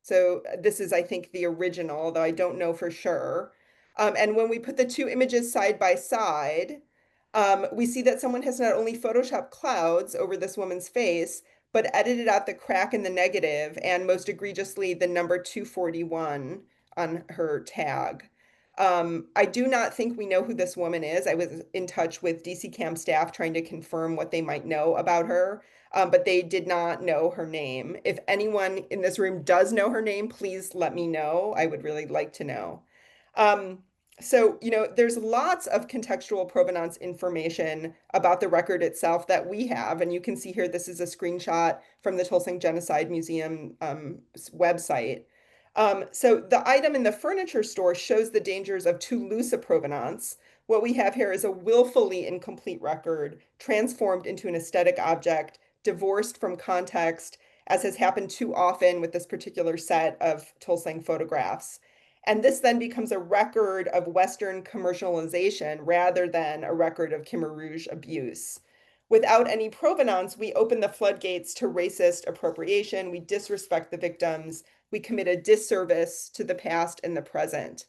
So this is, I think, the original, though I don't know for sure. And when we put the two images side by side, we see that someone has not only photoshopped clouds over this woman's face, but edited out the crack in the negative and most egregiously the number 241 on her tag. I do not think we know who this woman is. I was in touch with DCCAM staff trying to confirm what they might know about her, but they did not know her name. If anyone in this room does know her name, please let me know. I would really like to know. So, there's lots of contextual provenance information about the record itself that we have. And you can see here, this is a screenshot from the Tulsang Genocide Museum website. So the item in the furniture store shows the dangers of too loose a provenance. What we have here is a willfully incomplete record transformed into an aesthetic object, divorced from context, as has happened too often with this particular set of Tulsang photographs. And this then becomes a record of Western commercialization rather than a record of Khmer Rouge abuse. Without any provenance, we open the floodgates to racist appropriation, we disrespect the victims, we commit a disservice to the past and the present.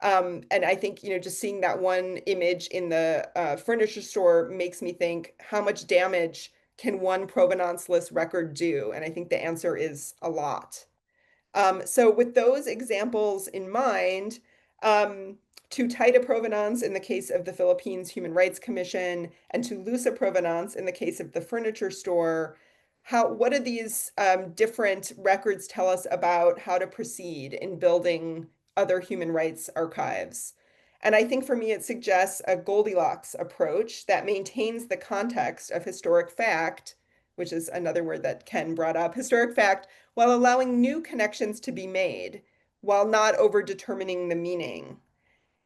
And I think, just seeing that one image in the furniture store makes me think, how much damage can one provenance-less record do? And I think the answer is a lot. So with those examples in mind, too tight a provenance in the case of the Philippines Human Rights Commission and too loose a provenance in the case of the furniture store, what do these different records tell us about how to proceed in building other human rights archives? And I think for me, it suggests a Goldilocks approach that maintains the context of historic fact, which is another word that Ken brought up, historic fact, while allowing new connections to be made, while not over-determining the meaning.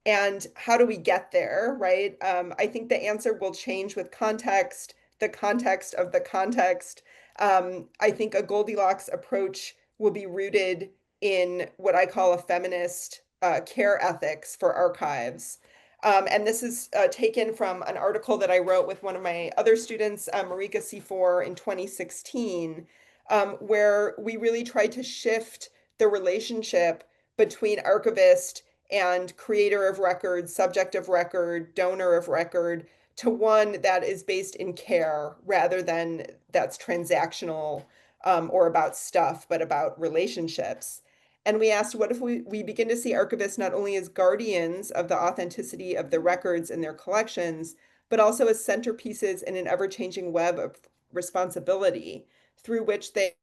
And how do we get there, right? I think the answer will change with context, the context of the context. I think a Goldilocks approach will be rooted in what I call a feminist care ethics for archives. And this is taken from an article that I wrote with one of my other students, Marika C4, in 2016, where we really tried to shift the relationship between archivist and creator of record, subject of record, donor of record, to one that is based in care rather than that's transactional or about stuff, but about relationships. And we asked, what if we begin to see archivists not only as guardians of the authenticity of the records in their collections, but also as centerpieces in an ever-changing web of responsibility through which they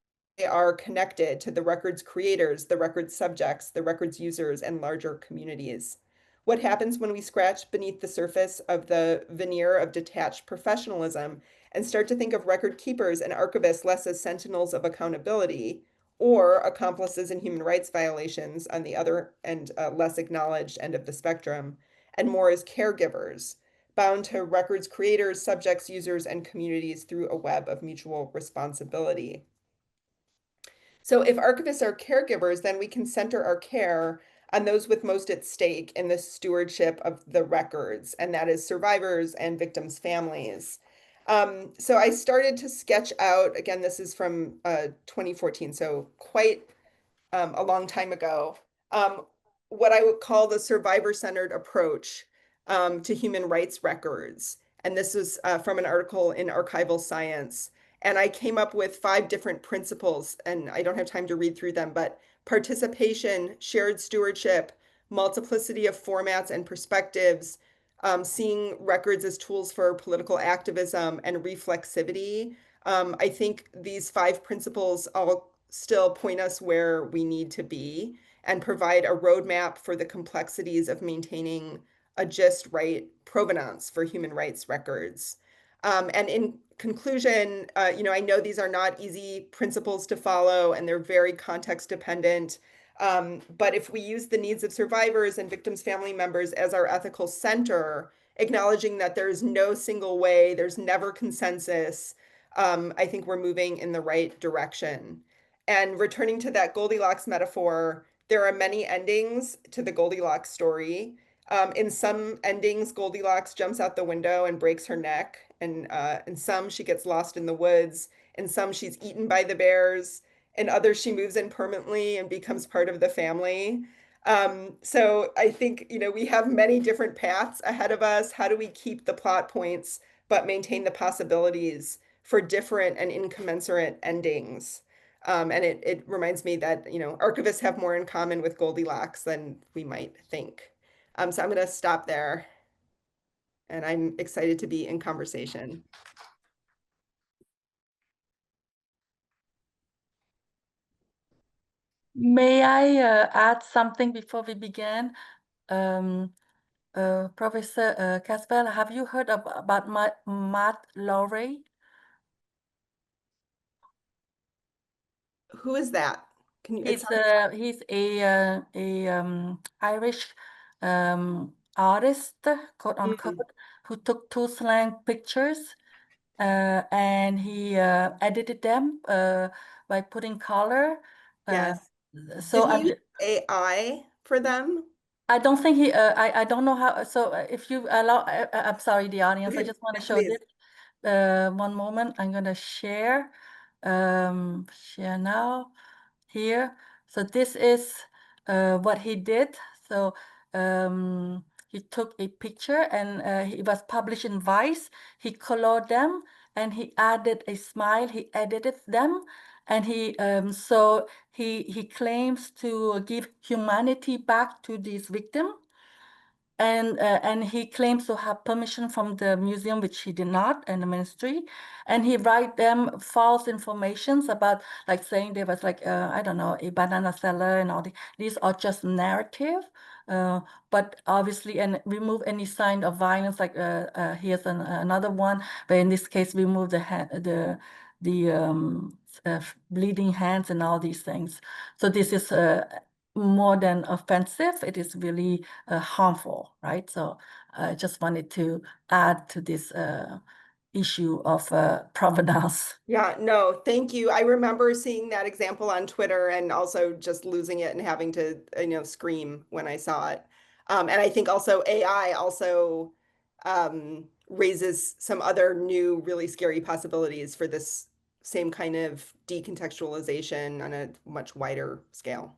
are connected to the record's creators, the record's subjects, the record's users, and larger communities. What happens when we scratch beneath the surface of the veneer of detached professionalism and start to think of record keepers and archivists less as sentinels of accountability or accomplices in human rights violations on the other and less acknowledged end of the spectrum, and more as caregivers, bound to records creators, subjects, users, and communities through a web of mutual responsibility. So if archivists are caregivers, then we can center our care on those with most at stake in the stewardship of the records, and that is survivors and victims' families. So I started to sketch out, again, this is from 2014, so quite a long time ago, what I would call the survivor-centered approach to human rights records. And this was from an article in Archival Science. And I came up with 5 different principles, and I don't have time to read through them, but participation, shared stewardship, multiplicity of formats and perspectives, seeing records as tools for political activism, and reflexivity. I think these 5 principles all still point us where we need to be and provide a roadmap for the complexities of maintaining a just right provenance for human rights records. And in conclusion, I know these are not easy principles to follow and they're very context dependent. But if we use the needs of survivors and victims' family members as our ethical center, acknowledging that there's no single way, there's never consensus, I think we're moving in the right direction. And returning to that Goldilocks metaphor, there are many endings to the Goldilocks story. In some endings, Goldilocks jumps out the window and breaks her neck. And in some, she gets lost in the woods. In some, she's eaten by the bears. In others, she moves in permanently and becomes part of the family. So I think, we have many different paths ahead of us. How do we keep the plot points, but maintain the possibilities for different and incommensurate endings? And it reminds me that, archivists have more in common with Goldilocks than we might think. So I'm going to stop there. And I'm excited to be in conversation. May I add something before we begin? Professor Caswell, have you heard about Matt Lowry? Who is that? Can you? He's a Irish artist, quote unquote, who took 2 slang pictures and he edited them by putting color. Yes. So Did he use AI for them? I don't think he. I don't know how. So if you allow, I'm sorry, the audience. I Okay, just want to yes, show please. this. One moment. I'm gonna share. Share now. Here. So this is what he did. So he took a picture and it was published in Vice. He colored them and he added a smile. He edited them, and he so he claims to give humanity back to this victim. And he claims to have permission from the museum, which he did not, and the ministry. And he write them false informations about, like saying there was like, I don't know, a banana seller and all these are just narrative. But obviously, and remove any sign of violence, like here's another one, but in this case, remove the bleeding hands and all these things. So this is more than offensive, it is really harmful, right? So I just wanted to add to this issue of provenance. Yeah, no, thank you. I remember seeing that example on Twitter and also just losing it and having to, scream when I saw it. And I think also AI also raises some other new, really scary possibilities for this same kind of decontextualization on a much wider scale.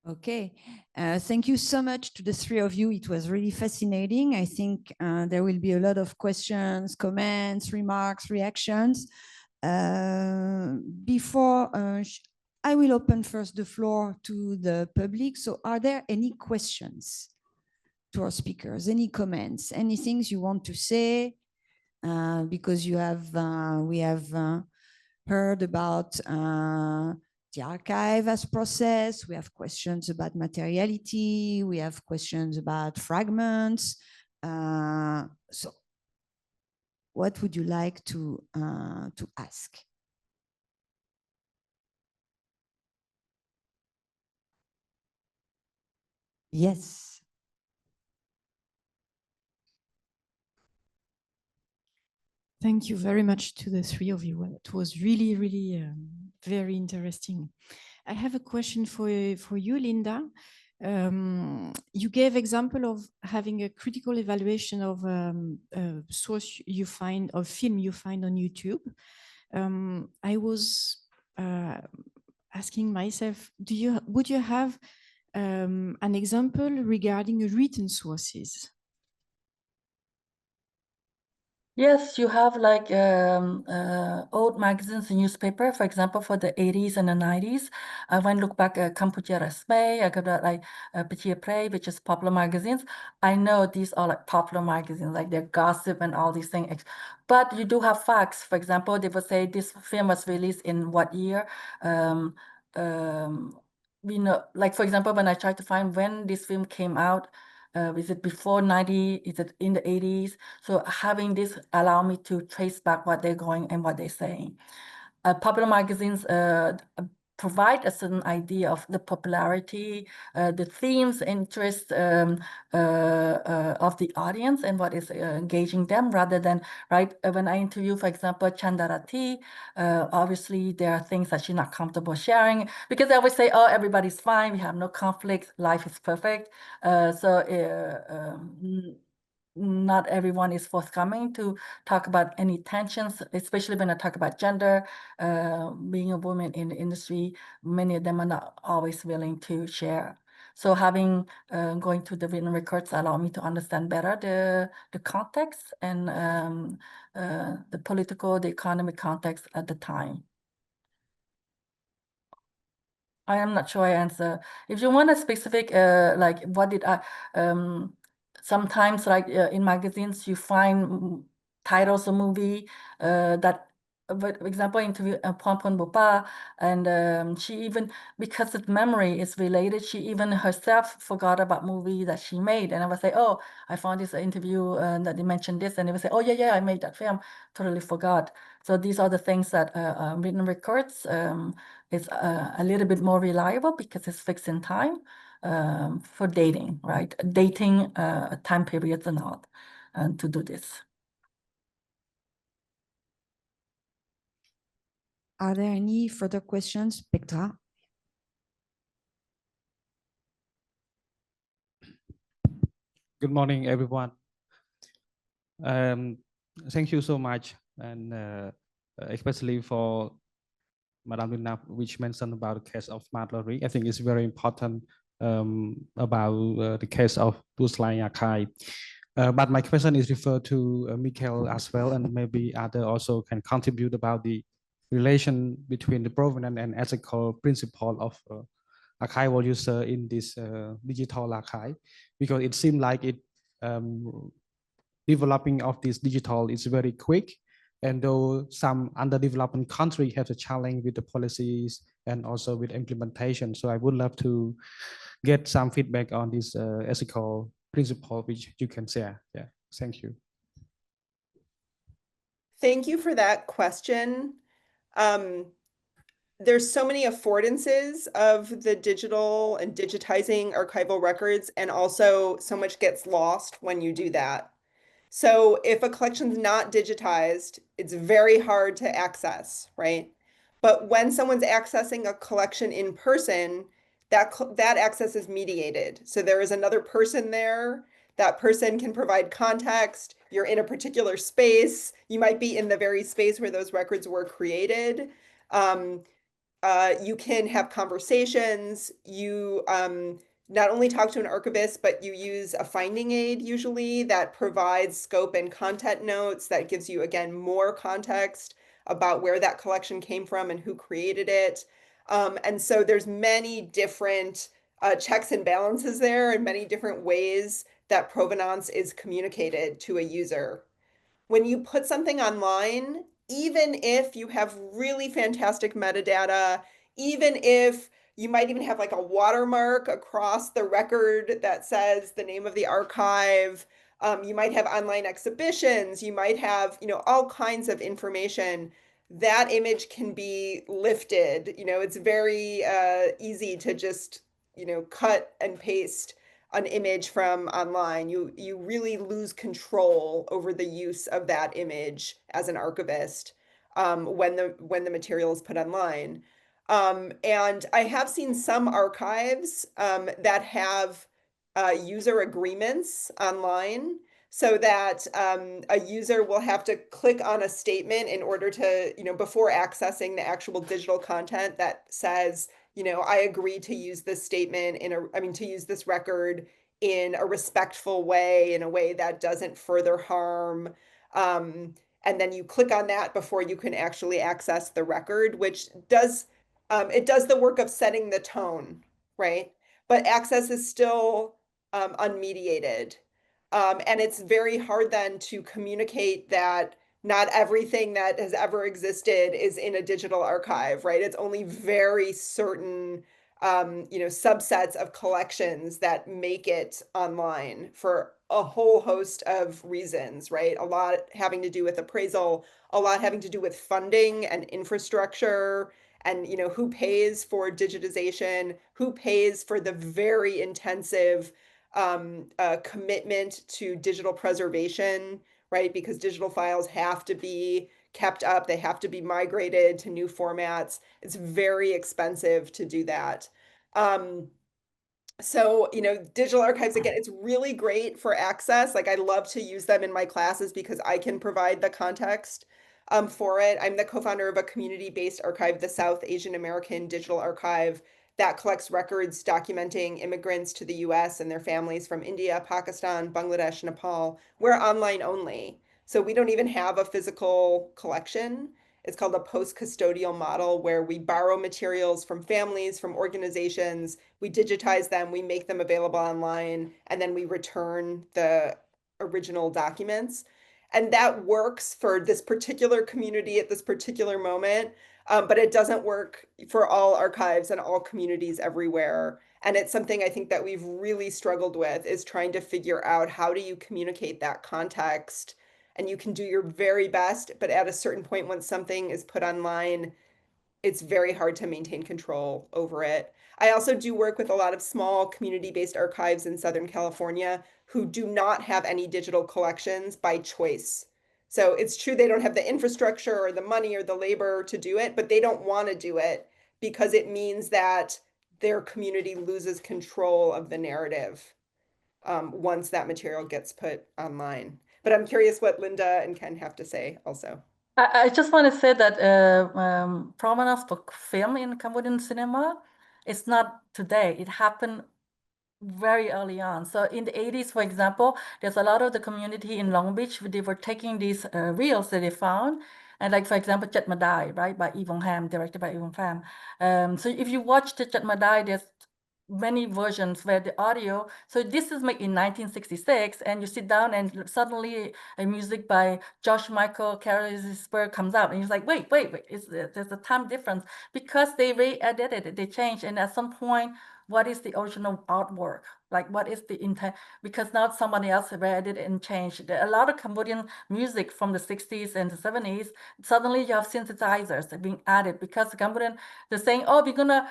Okay, thank you so much to the 3 of you. It was really fascinating. I think there will be a lot of questions, comments, remarks, reactions. Before I will open first the floor to the public. So are there any questions to our speakers? Any comments? Any things you want to say? Because we have heard about the archive as process. We have questions about materiality. We have questions about fragments. So what would you like to ask? Yes. Thank you very much to the three of you. It was really, really very interesting. I have a question for you, LinDa. You gave example of having a critical evaluation of a source you find, of film you find on YouTube. I was asking myself, would you have an example regarding written sources? Yes, you have like old magazines and newspaper, for example, for the 80s and the 90s. I went look back at Cambodia Resme, I got that like Petit Prey, which is popular magazines. I know these are like popular magazines, like they're gossip and all these things. But you do have facts. For example, they would say this film was released in what year. We know, like for example, when I tried to find when this film came out, is it before 90? Is it in the 80s? So having this allow me to trace back what they're going and what they're saying. Popular magazines provide a certain idea of the popularity, the themes, interest of the audience and what is engaging them, rather than, right, when I interview, for example, Chandarati, obviously there are things that she's not comfortable sharing, because they always say, oh, everybody's fine, we have no conflict, life is perfect. Not everyone is forthcoming to talk about any tensions, especially when I talk about gender. Being a woman in the industry, many of them are not always willing to share. So having going to the written records allow me to understand better the context and the political, the economic context at the time. I am not sure I answer. If you want a specific, like what did I, sometimes like in magazines, you find titles of movie that, for example, interview Pompon Bopa, and she even, because of memory is related, she even herself forgot about movie that she made. And I would say, oh, I found this interview that they mentioned this, and they would say, oh yeah, I made that film, totally forgot. So these are the things that written records is a little bit more reliable because it's fixed in time for dating, right? Dating time periods and all, and to do this. Are there any further questions, Petra? Good morning, everyone. Thank you so much, and especially for Madame LinDa, which mentioned about the case of Smart Lottery. I think it's very important about the case of Ruslan archive. But my question is referred to Michelle as well, and maybe other also can contribute about the relation between the provenance and ethical principle of archival user in this digital archive, because it seems like it developing of this digital is very quick, and though some underdeveloped countries have a challenge with the policies and also with implementation. So I would love to get some feedback on this ethical principle which you can share. Yeah, thank you. Thank you for that question. There's so many affordances of the digital and digitizing archival records, and also so much gets lost when you do that. So if a collection's not digitized, it's very hard to access, right? But when someone's accessing a collection in person, that access is mediated. So there is another person there. That person can provide context. You're in a particular space. You might be in the very space where those records were created. You can have conversations. You not only talk to an archivist, but you use a finding aid usually that provides scope and content notes that gives you, again, more context about where that collection came from and who created it. And so there's many different checks and balances there, and many different ways that provenance is communicated to a user. When you put something online, even if you have really fantastic metadata, even if you might even have like a watermark across the record that says the name of the archive, you might have online exhibitions, you might have, all kinds of information. That image can be lifted. It's very easy to just, cut and paste an image from online. You really lose control over the use of that image as an archivist when the material is put online. And I have seen some archives that have user agreements online, so that a user will have to click on a statement in order to, before accessing the actual digital content that says, I agree to use this statement to use this record in a respectful way, in a way that doesn't further harm. And then you click on that before you can actually access the record, which does, it does the work of setting the tone, right? But access is still unmediated. And it's very hard then to communicate that not everything that has ever existed is in a digital archive, right? It's only very certain, subsets of collections that make it online for a whole host of reasons, right? A lot having to do with appraisal, a lot having to do with funding and infrastructure, and who pays for digitization, who pays for the very intensive commitment to digital preservation, right? Because digital files have to be kept up, they have to be migrated to new formats. It's very expensive to do that. So, digital archives, again, it's really great for access. Like, I love to use them in my classes because I can provide the context for it. I'm the co-founder of a community-based archive, the South Asian American Digital Archive, that collects records documenting immigrants to the US and their families from India, Pakistan, Bangladesh, Nepal. We're online only. So we don't even have a physical collection. It's called a post-custodial model, where we borrow materials from families, from organizations, we digitize them, we make them available online, and then we return the original documents. And that works for this particular community at this particular moment, but it doesn't work for all archives and all communities everywhere. And it's something I think that we've really struggled with, is trying to figure out, how do you communicate that context? And you can do your very best, but at a certain point, when something is put online, it's very hard to maintain control over it. I also do work with a lot of small community-based archives in Southern California who do not have any digital collections by choice. So it's true they don't have the infrastructure or the money or the labor to do it, but they don't want to do it because it means that their community loses control of the narrative once that material gets put online. But I'm curious what LinDa and Ken have to say also. I just want to say that provenance for film in Cambodian cinema is not today. It happened very early on. So in the 80s, for example, there's a lot of the community in Long Beach, they were taking these reels that they found. And like, for example, Chet Madai, right, by Yvonne Ham, directed by Yvonne Ham. So if you watch the Chet Madai, there's many versions where the audio, so this is made in 1966, and you sit down and suddenly a music by Josh Michael Carrisberg comes out, and you're like, wait, there's a time difference, because they re-edited it, they changed, and at some point, what is the original artwork? Like, what is the intent? Because now somebody else read it and changed. A lot of Cambodian music from the 60s and the 70s, suddenly you have synthesizers being added, because the Cambodian, they're saying, oh, we're gonna,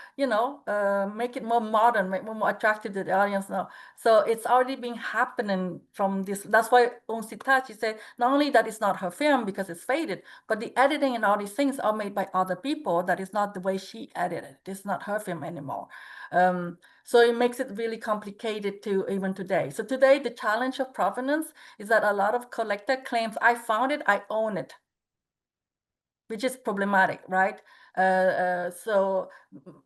make it more modern, make it more attractive to the audience now. So it's already been happening from this. That's why onsite, she said, not only that it's not her film because it's faded, but the editing and all these things are made by other people. That is not the way she edited. It's not her film anymore. So it makes it really complicated to even today. So today, the challenge of provenance is that a lot of collector claims, I found it, I own it, which is problematic, right? So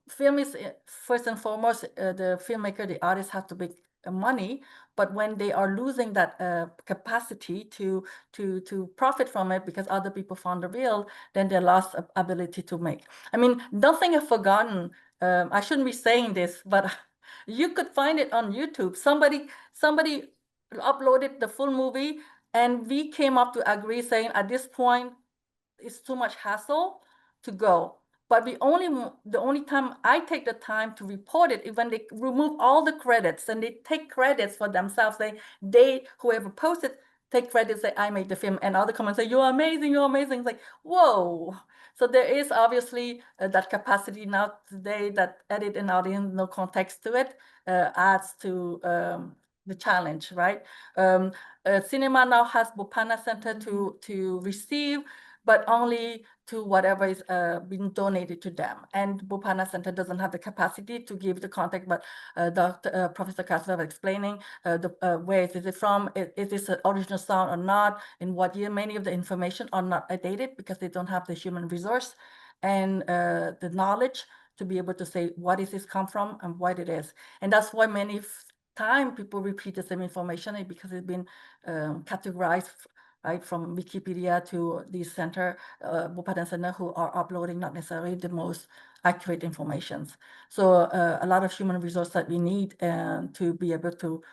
film is, first and foremost, the filmmaker, the artist have to make money, but when they are losing that capacity to profit from it because other people found the reel, then they lost ability to make. I mean, nothing I've forgotten. I shouldn't be saying this, but you could find it on YouTube. Somebody uploaded the full movie, and we came up to agree saying at this point, it's too much hassle to go. But the only time I take the time to report it is when they remove all the credits and they take credits for themselves. Whoever posted, take credit, say, I made the film, and other comments say, you're amazing, you're amazing. It's like, whoa. So there is obviously that capacity now today that edit and audience, no context to it, adds to the challenge, right? Cinema now has Bupana Center to receive, but only to whatever is being donated to them. And Bupana Center doesn't have the capacity to give the context, but Professor Caswell was explaining where is it from, is this an original sound or not, in what year. Many of the information are not dated because they don't have the human resource and the knowledge to be able to say, what is this come from and what it is. And that's why many time people repeat the same information because it's been categorized, right, from Wikipedia to the center, Bupana Center, who are uploading not necessarily the most accurate informations. So a lot of human resource that we need to be able to,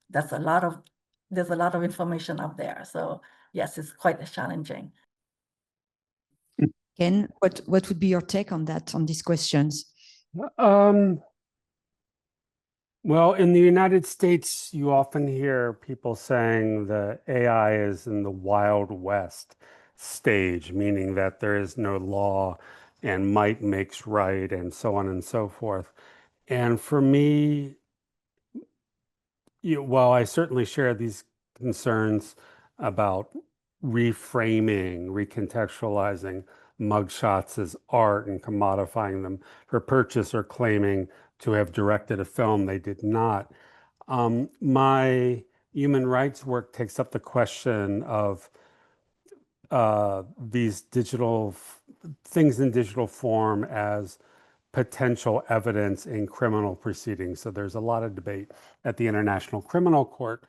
there's a lot of information up there. So yes, it's quite challenging. Ken, what would be your take on that, on these questions? Well, in the United States, you often hear people saying the AI is in the Wild West stage, meaning that there is no law and might makes right and so on and so forth. And for me, while I certainly share these concerns about reframing, recontextualizing mugshots as art and commodifying them for purchase or claiming to have directed a film they did not. My human rights work takes up the question of these digital things in digital form as potential evidence in criminal proceedings. So there's a lot of debate at the International Criminal Court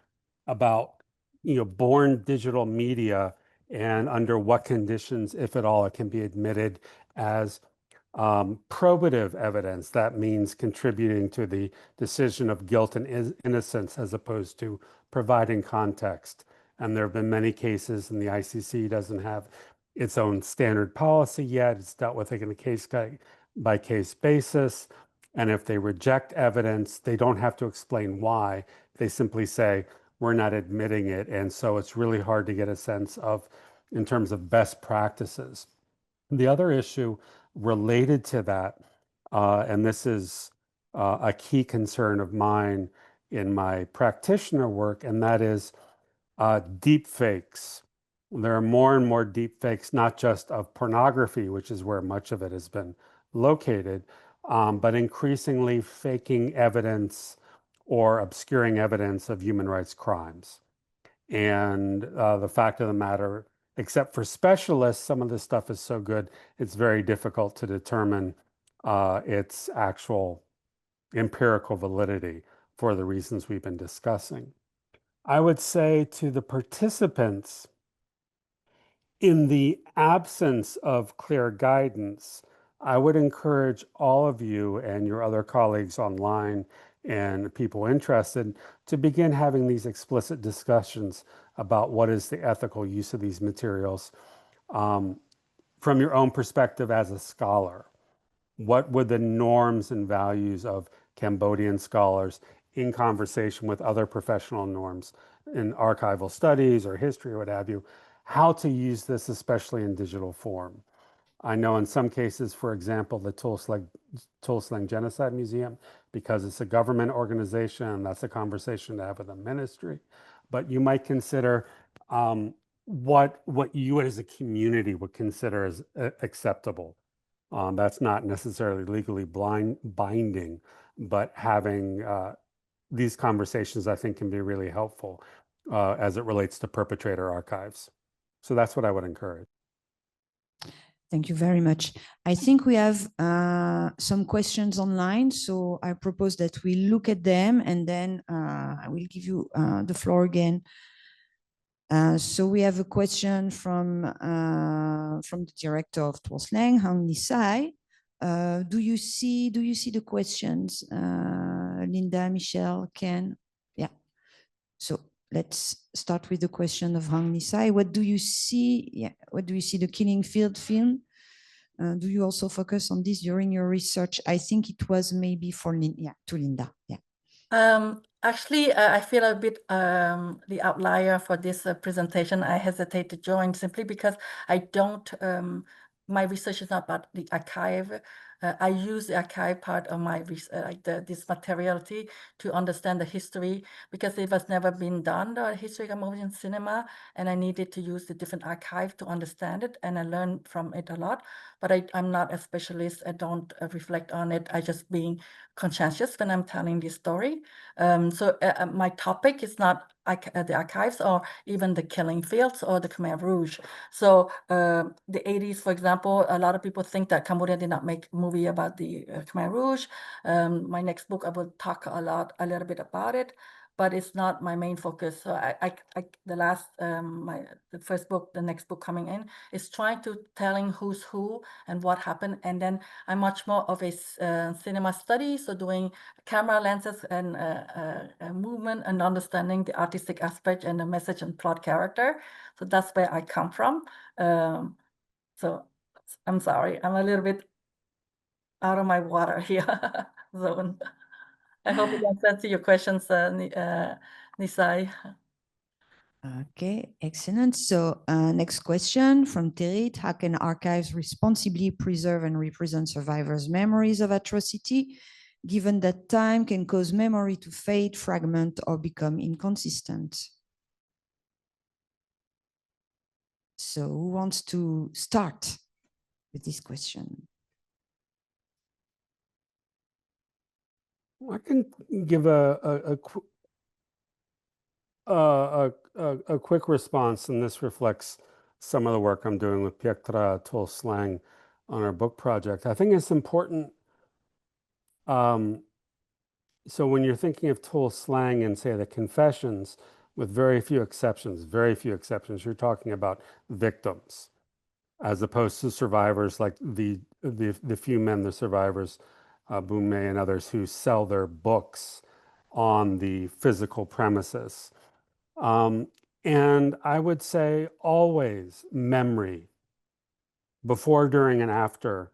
about, born digital media and under what conditions, if at all, it can be admitted as probative evidence. That means contributing to the decision of guilt and innocence as opposed to providing context. And there have been many cases, and the ICC doesn't have its own standard policy yet. It's dealt with it in a case-by-case basis. And if they reject evidence, they don't have to explain why. They simply say, we're not admitting it. And so it's really hard to get a sense of, in terms of best practices. The other issue related to that, and this is a key concern of mine in my practitioner work, and that is deep fakes. There are more and more deep fakes, not just of pornography, which is where much of it has been located, but increasingly faking evidence or obscuring evidence of human rights crimes. And the fact of the matter, except for specialists, some of this stuff is so good, it's very difficult to determine its actual empirical validity for the reasons we've been discussing. I would say to the participants, in the absence of clear guidance, I would encourage all of you and your other colleagues online and people interested to begin having these explicit discussions about what is the ethical use of these materials from your own perspective as a scholar. What would the norms and values of Cambodian scholars in conversation with other professional norms in archival studies or history or what have you, how to use this, especially in digital form. I know in some cases, for example, the Tulslang Genocide Museum, because it's a government organization, and that's a conversation to have with the ministry. But you might consider what you as a community would consider as acceptable. That's not necessarily legally binding, but having these conversations, I think, can be really helpful as it relates to perpetrator archives. So that's what I would encourage. Thank you very much. I think we have some questions online, so I propose that we look at them and then I will give you the floor again. So we have a question from the director of Tulslang, Hang Nisai. Do you see the questions, LinDa, Michelle, Ken? Yeah. So let's start with the question of Hang Nisai. What do you see? Yeah. What do you see the Killing Field film? Do you also focus on this during your research? I think it was maybe for to LinDa. Yeah. Actually, I feel a bit the outlier for this presentation. I hesitate to join simply because I don't, my research is not about the archive. I use the archive part of my like this materiality to understand the history, because it was never been done, the history of Cambodian cinema, and I needed to use the different archive to understand it, and I learned from it a lot. But I'm not a specialist. I don't reflect on it. I just being conscientious when I'm telling this story. So my topic is not the archives or even the killing fields or the Khmer Rouge. So the 80s, for example, a lot of people think that Cambodia did not make a movie about the Khmer Rouge. My next book, I will talk a little bit about it, but it's not my main focus. So the first book, the next book coming in, is trying to telling who's who and what happened. And then I'm much more of a cinema study, so doing camera lenses and movement and understanding the artistic aspect and the message and plot character. So that's where I come from. So I'm sorry, I'm a little bit out of my water here zone. I hope it answers your questions, Nisai. Okay, excellent. So next question from Terit. How can archives responsibly preserve and represent survivors' memories of atrocity, given that time can cause memory to fade, fragment, or become inconsistent? So who wants to start with this question? I can give a quick response, and this reflects some of the work I'm doing with Piektra Tol Slang on our book project. I think it's important. So when you're thinking of Tol Slang and say the confessions, with very few exceptions, you're talking about victims, as opposed to survivors like the few men, the survivors, Boom May and others, who sell their books on the physical premises. And I would say always memory, before, during, and after,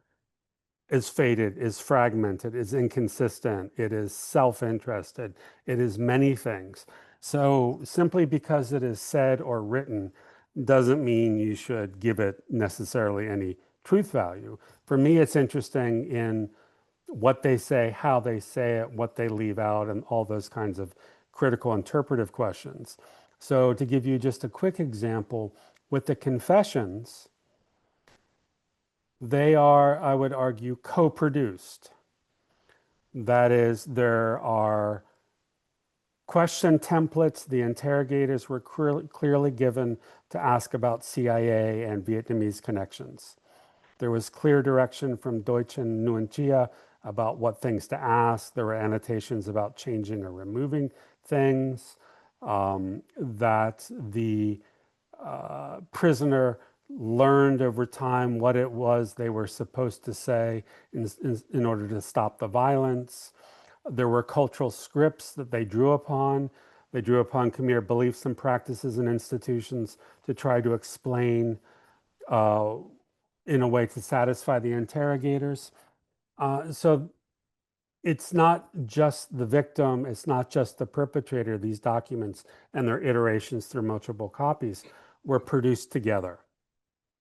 is faded, is fragmented, is inconsistent, it is self-interested, it is many things. So simply because it is said or written doesn't mean you should give it necessarily any truth value. For me, it's interesting in what they say, how they say it, what they leave out, and all those kinds of critical interpretive questions. So to give you just a quick example, with the confessions, they are, I would argue, co-produced. That is, there are question templates the interrogators were clearly given to ask about CIA and Vietnamese connections. There was clear direction from Deutsch and Nguyen Chia about what things to ask. There were annotations about changing or removing things, that the prisoner learned over time what it was they were supposed to say in order to stop the violence. There were cultural scripts that they drew upon. They drew upon Khmer beliefs and practices and institutions to try to explain in a way to satisfy the interrogators. So it's not just the victim, it's not just the perpetrator. These documents and their iterations through multiple copies were produced together.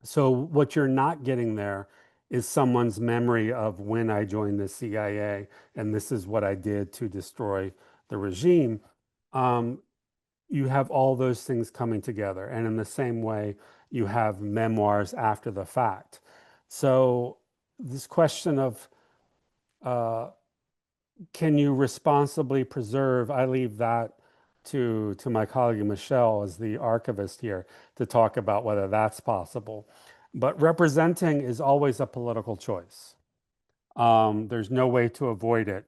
So what you're not getting there is someone's memory of when I joined the CIA and this is what I did to destroy the regime. You have all those things coming together. And in the same way, you have memoirs after the fact. So this question of can you responsibly preserve, I leave that to my colleague Michelle as the archivist here to talk about whether that's possible. But representing is always a political choice. There's no way to avoid it.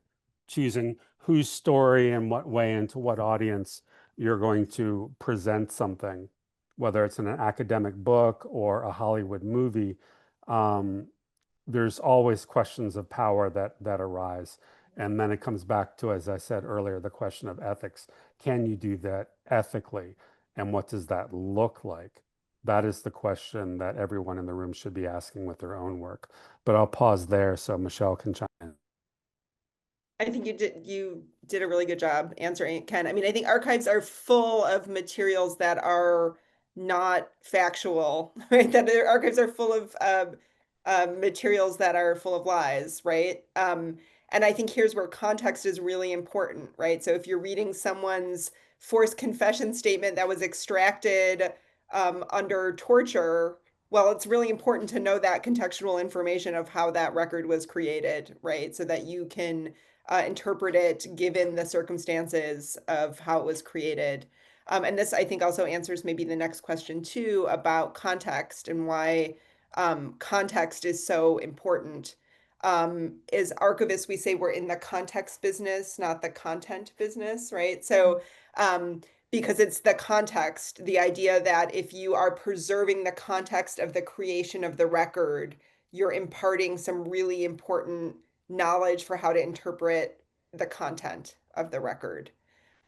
Choosing whose story and what way and to what audience you're going to present something, whether it's in an academic book or a Hollywood movie. There's always questions of power that arise. And then it comes back to, as I said earlier, the question of ethics. Can you do that ethically? And what does that look like? That is the question that everyone in the room should be asking with their own work. But I'll pause there so Michelle can chime in. I think you did a really good job answering it, Ken. I mean, I think archives are full of materials that are not factual, right? That archives are full of materials that are full of lies, right? And I think here's where context is really important, right? So if you're reading someone's forced confession statement that was extracted under torture, well, it's really important to know that contextual information of how that record was created, right? So that you can interpret it given the circumstances of how it was created. And this, I think, also answers maybe the next question too about context and why context is so important. As archivists, we say we're in the context business, not the content business, right? So because it's the context, the idea that if you are preserving the context of the creation of the record, you're imparting some really important knowledge for how to interpret the content of the record.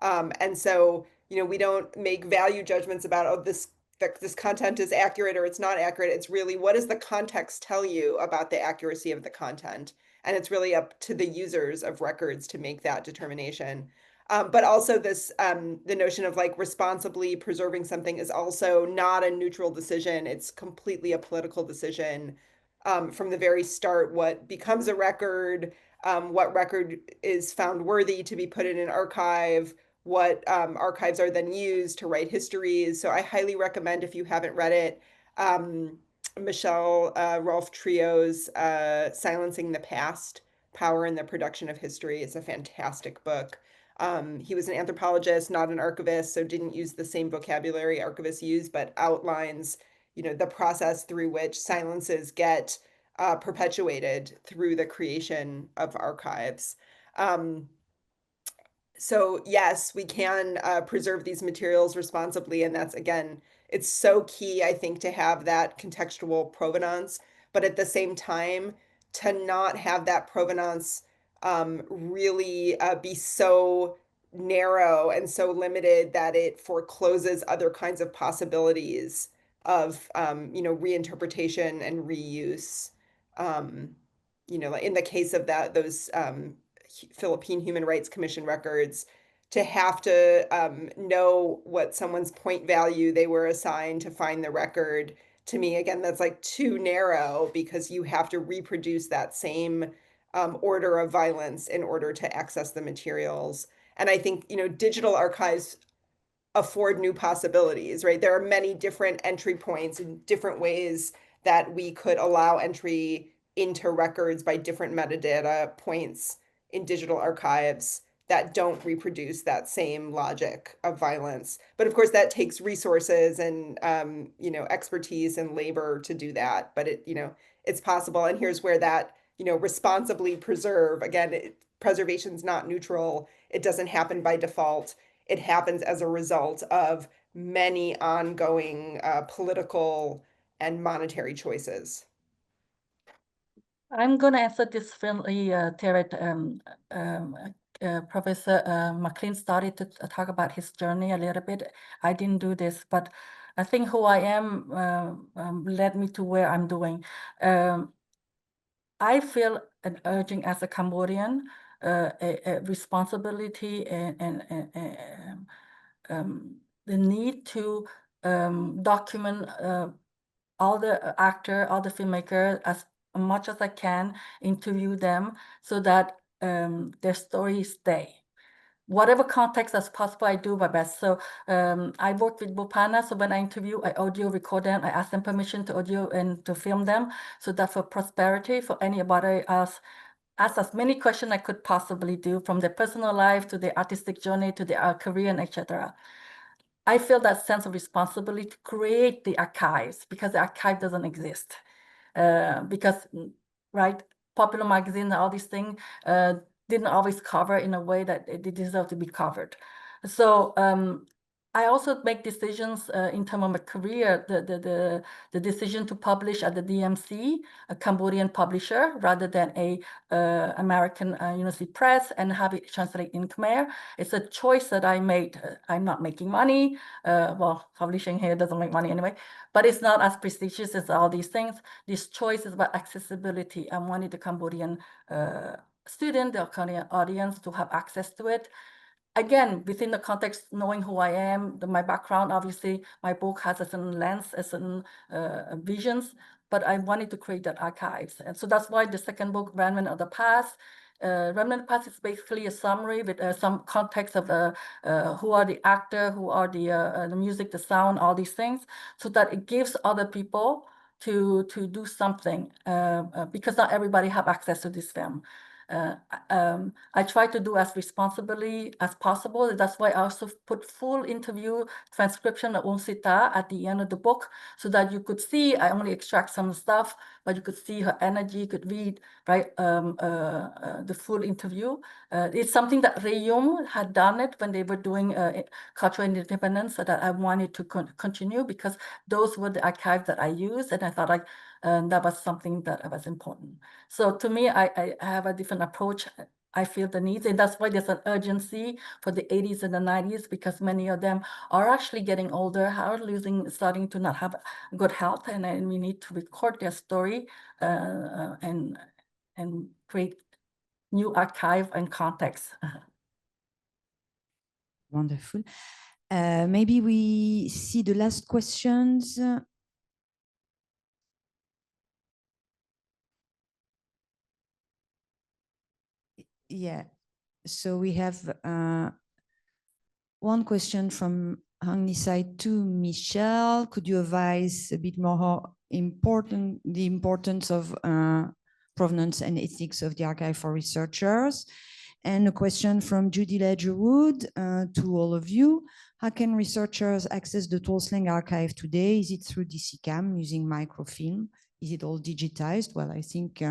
And so, we don't make value judgments about, oh, this content is accurate or it's not accurate. It's really, what does the context tell you about the accuracy of the content? And it's really up to the users of records to make that determination. But also this, the notion of like responsibly preserving something is also not a neutral decision. It's completely a political decision. From the very start, what becomes a record, what record is found worthy to be put in an archive, what archives are then used to write histories. So I highly recommend, if you haven't read it, Michelle Rolfe Trio's Silencing the Past, Power in the Production of History. It's a fantastic book. He was an anthropologist, not an archivist, so didn't use the same vocabulary archivists use, but outlines, the process through which silences get perpetuated through the creation of archives. So yes, we can preserve these materials responsibly, and that's, again, it's so key, I think, to have that contextual provenance, but at the same time, to not have that provenance really be so narrow and so limited that it forecloses other kinds of possibilities of reinterpretation and reuse. In the case of those Philippine Human Rights Commission records, to have to know what someone's point value they were assigned to find the record, to me, again, that's like too narrow, because you have to reproduce that same order of violence in order to access the materials. And I think, digital archives afford new possibilities, right? There are many different entry points and different ways that we could allow entry into records by different metadata points in digital archives that don't reproduce that same logic of violence. But of course, that takes resources and expertise and labor to do that. But it's possible. And here's where that responsibly preserve, again, preservation's not neutral. It doesn't happen by default. It happens as a result of many ongoing political and monetary choices. I'm going to answer this friendly, Terry. Professor McLean started to talk about his journey a little bit. I didn't do this, but I think who I am led me to where I'm doing. I feel an urging as a Cambodian, a responsibility and the need to document all the actor, all the filmmaker as much as I can, interview them so that their stories stay. Whatever context as possible, I do my best. So I work with Bupana. So when I interview, I audio record them. I ask them permission to audio and to film them. So that for prosperity, for anybody else, ask as many questions I could possibly do, from their personal life to their artistic journey to their career and etc. I feel that sense of responsibility to create the archives, because the archive doesn't exist. Because, right, popular magazine and all these things didn't always cover in a way that it deserved to be covered. So I also make decisions in terms of my career, the decision to publish at the DMC, a Cambodian publisher, rather than a American university press, and have it translated in Khmer. It's a choice that I made. I'm not making money. Well, publishing here doesn't make money anyway, but it's not as prestigious as all these things. This choice is about accessibility. I wanted the Cambodian student, the audience to have access to it. Again, within the context, knowing who I am, my background, obviously, my book has a certain lens, a certain visions, but I wanted to create that archives. And so that's why the second book, Remnant of the Past, Remnant of the Past is basically a summary with some context of who are the actor, who are the music, the sound, all these things, so that it gives other people to do something, because not everybody have access to this film. I try to do as responsibly as possible. That's why I also put full interview transcription of Unsita at the end of the book, so that you could see, I only extract some stuff, but you could see her energy, you could read, right, the full interview. It's something that Rayum had done it when they were doing cultural independence, so that I wanted to continue, because those were the archives that I used, and I thought like that was something that was important. So to me, I have a different approach. I feel the needs, and that's why there's an urgency for the 80s and the 90s, because many of them are actually getting older, are starting to not have good health, and we need to record their story and create new archive and context. Wonderful. Maybe we see the last questions. Yeah, so we have one question from Hang Nisai to Michelle. Could you advise a bit more the importance of provenance and ethics of the archive for researchers? And a question from Judy Ledgerwood to all of you. How can researchers access the Torslang archive today? Is it through DCCAM using microfilm? Is it all digitized? Well, I think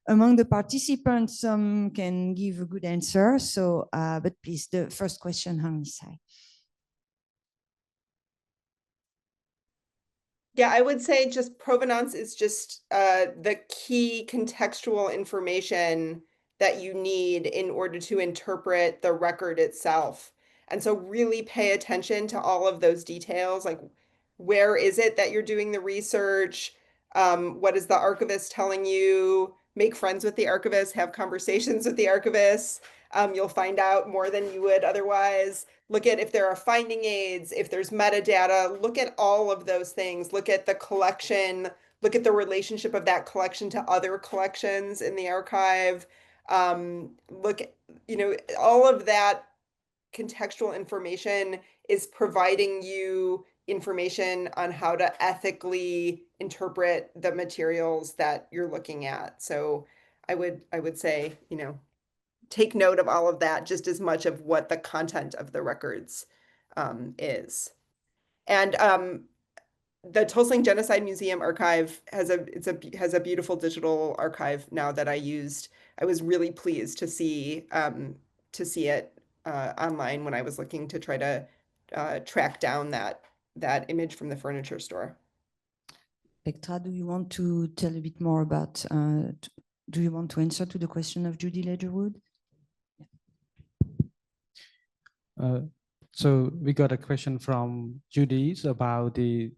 among the participants, some can give a good answer. So, but please, the first question, Hang Nisai. Yeah, I would say just provenance is just the key contextual information that you need in order to interpret the record itself. And so really pay attention to all of those details, like where is it that you're doing the research? What is the archivist telling you? Make friends with the archivist, have conversations with the archivists. You'll find out more than you would otherwise. Look at if there are finding aids, if there's metadata, look at all of those things. Look at the collection, look at the relationship of that collection to other collections in the archive. Look, all of that contextual information is providing you information on how to ethically interpret the materials that you're looking at. So I would say, take note of all of that just as much of what the content of the records is. And the Torslang Genocide Museum archive has a beautiful digital archive now that I used. I was really pleased to see it online when I was looking to try to track down that image from the furniture store. Petra, do you want to tell a bit more about, do you want to answer to the question of Judy Ledgerwood? So we got a question from Judy about the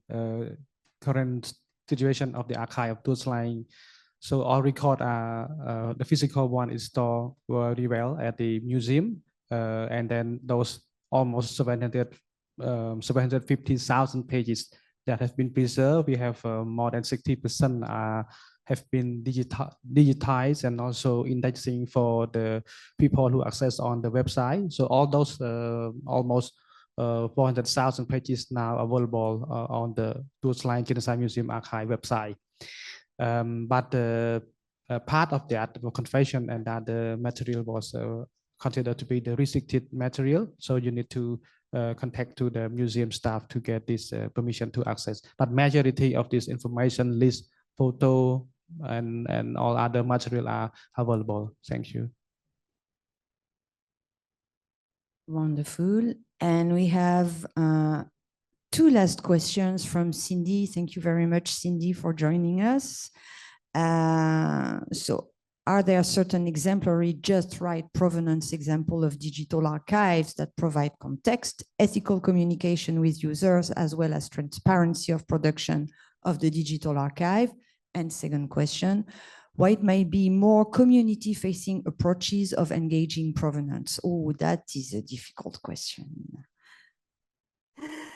current situation of the archive of Torslang. So all record the physical one is stored very well at the museum, and then those almost 750,000 pages that have been preserved, we have more than 60% have been digitized and also indexing for the people who access on the website. So all those almost 400,000 pages now available on the Torslang Genocide Museum Archive website. But part of that confession and that the material was considered to be the restricted material. So you need to contact to the museum staff to get this permission to access. But majority of this information, list, photo, and all other material are available. Thank you. Wonderful. And we have two last questions from Cindy. Thank you very much, Cindy, for joining us. So are there certain exemplary just right provenance example of digital archives that provide context, ethical communication with users, as well as transparency of production of the digital archive? And second question, What might be more community-facing approaches of engaging provenance? Oh, that is a difficult question.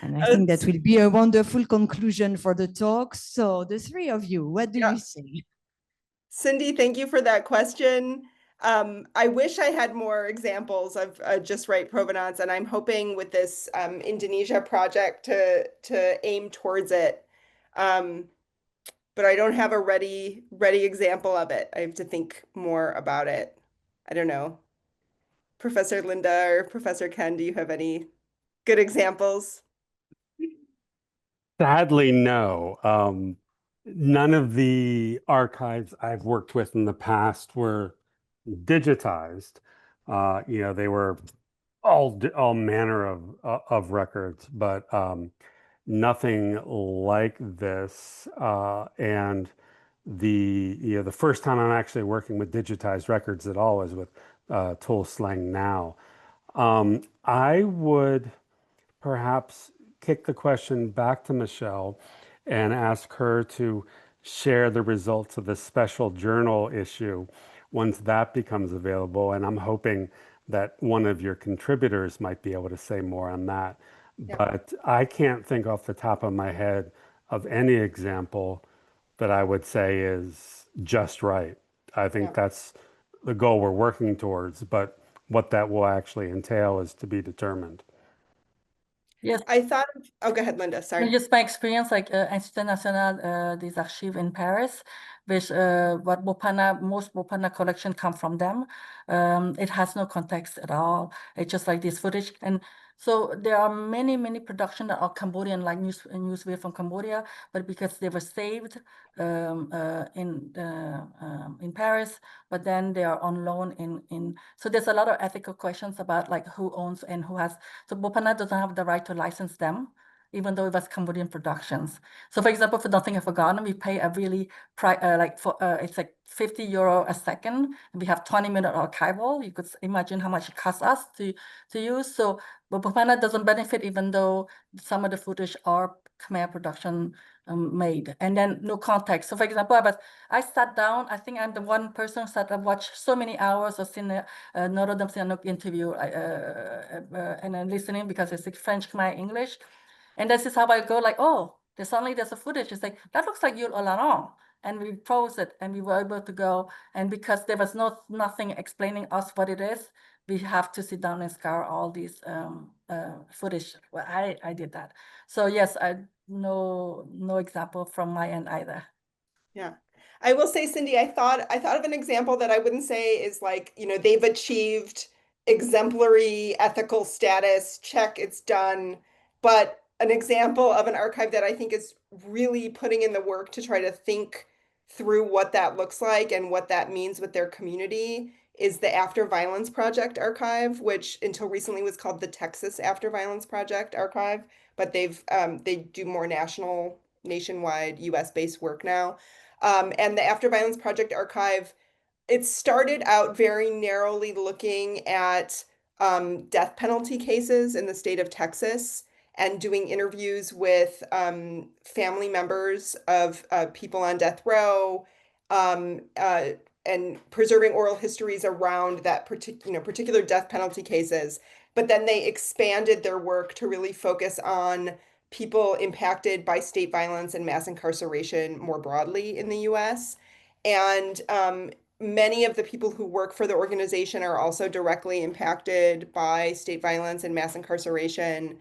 And I think that will be a wonderful conclusion for the talk. So the three of you, what do you say? Cindy, thank you for that question. I wish I had more examples of just right provenance, and I'm hoping with this Indonesia project to aim towards it. But I don't have a ready example of it. I have to think more about it. I don't know. Professor LinDa or Professor Ken, do you have any good examples? Sadly, no. None of the archives I've worked with in the past were digitized. They were all manner of records, but nothing like this. And the first time I'm actually working with digitized records at all is with Tool Slang Now. I would perhaps kick the question back to Michelle and ask her to share the results of the special journal issue once that becomes available. And I'm hoping that one of your contributors might be able to say more on that. Yeah. But I can't think off the top of my head of any example that I would say is just right. I think that's the goal we're working towards, but what that will actually entail is to be determined. Yes. I thought, oh, go ahead, LinDa, sorry. Just my experience, like Institut National des Archives in Paris, which what most Bopana collection come from them. It has no context at all. It's just like this footage. And so there are many production that are Cambodian, like newswear from Cambodia, but because they were saved in Paris, but then they are on loan in. So there's a lot of ethical questions about like who owns and who has. So Bopana doesn't have the right to license them, even though it was Cambodian productions. So for example, for Nothing I've Forgotten, we pay a really, it's like 50 euro a second. And we have 20-minute archival. You could imagine how much it costs us to use. So, but Bopana doesn't benefit, even though some of the footage are Khmer production made, and then no context. So for example, I sat down, I think I'm the one person that I've watched so many hours of Notre Dame Sihanouk interview and I'm listening because I speak French, Khmer, English. And this is how I go like, oh, there's a footage. It's like, that looks like Yul Olaron. And we froze it and we were able to go. And because there was nothing explaining us what it is, we have to sit down and scour all these footage. Well, I did that. So yes, no example from my end either. Yeah. I will say, Cindy, I thought of an example that I wouldn't say is like, they've achieved exemplary ethical status, check, it's done. But an example of an archive that I think is really putting in the work to try to think through what that looks like and what that means with their community is the After Violence Project archive, which until recently was called the Texas After Violence Project archive, but they do more nationwide US-based work now. And the After Violence Project archive, it started out very narrowly looking at death penalty cases in the state of Texas and doing interviews with family members of people on death row and preserving oral histories around that particular death penalty cases. But then they expanded their work to really focus on people impacted by state violence and mass incarceration more broadly in the US. And many of the people who work for the organization are also directly impacted by state violence and mass incarceration.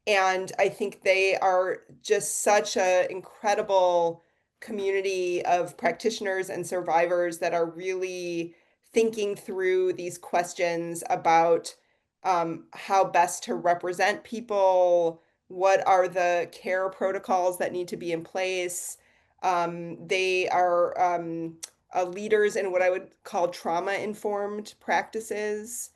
And I think they are just such an incredible community of practitioners and survivors that are really thinking through these questions about how best to represent people, what are the care protocols that need to be in place. They are leaders in what I would call trauma-informed practices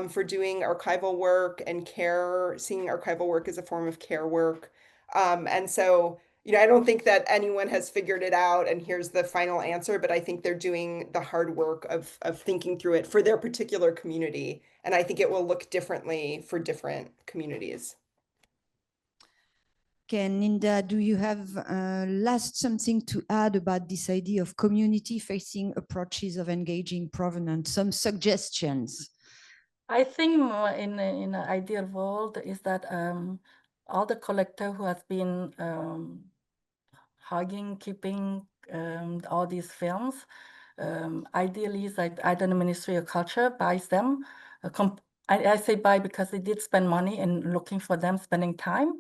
for doing archival work and care, seeing archival work as a form of care work. And so, I don't think that anyone has figured it out and here's the final answer, but I think they're doing the hard work of thinking through it for their particular community. And I think it will look differently for different communities. Ken, LinDa, do you have last something to add about this idea of community-facing approaches of engaging provenance? Some suggestions? I think in an ideal world is that all the collector who has been keeping all these films, ideally is like either the Ministry of Culture buys them. I say buy because they did spend money in looking for them, spending time.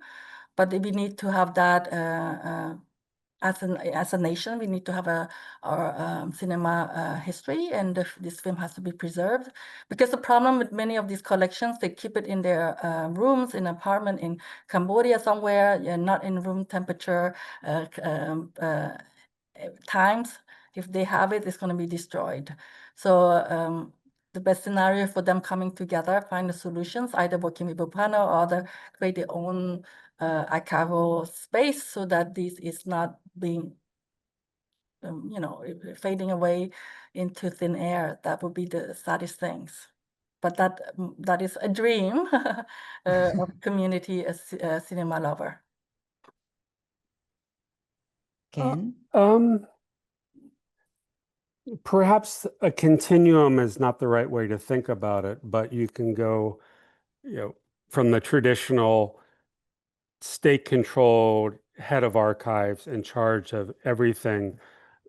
But we need to have that as a nation. We need to have our cinema history, and this film has to be preserved. Because the problem with many of these collections, they keep it in their rooms, in an apartment in Cambodia somewhere, not in room temperature times. If they have it, it's going to be destroyed. So the best scenario for them coming together, find the solutions, either working with Bupano or create their own archival space, so that this is not being, fading away into thin air. That would be the saddest things. But that is a dream of community as a cinema lover. Ken? Perhaps a continuum is not the right way to think about it, but you can go, from the traditional state-controlled head of archives in charge of everything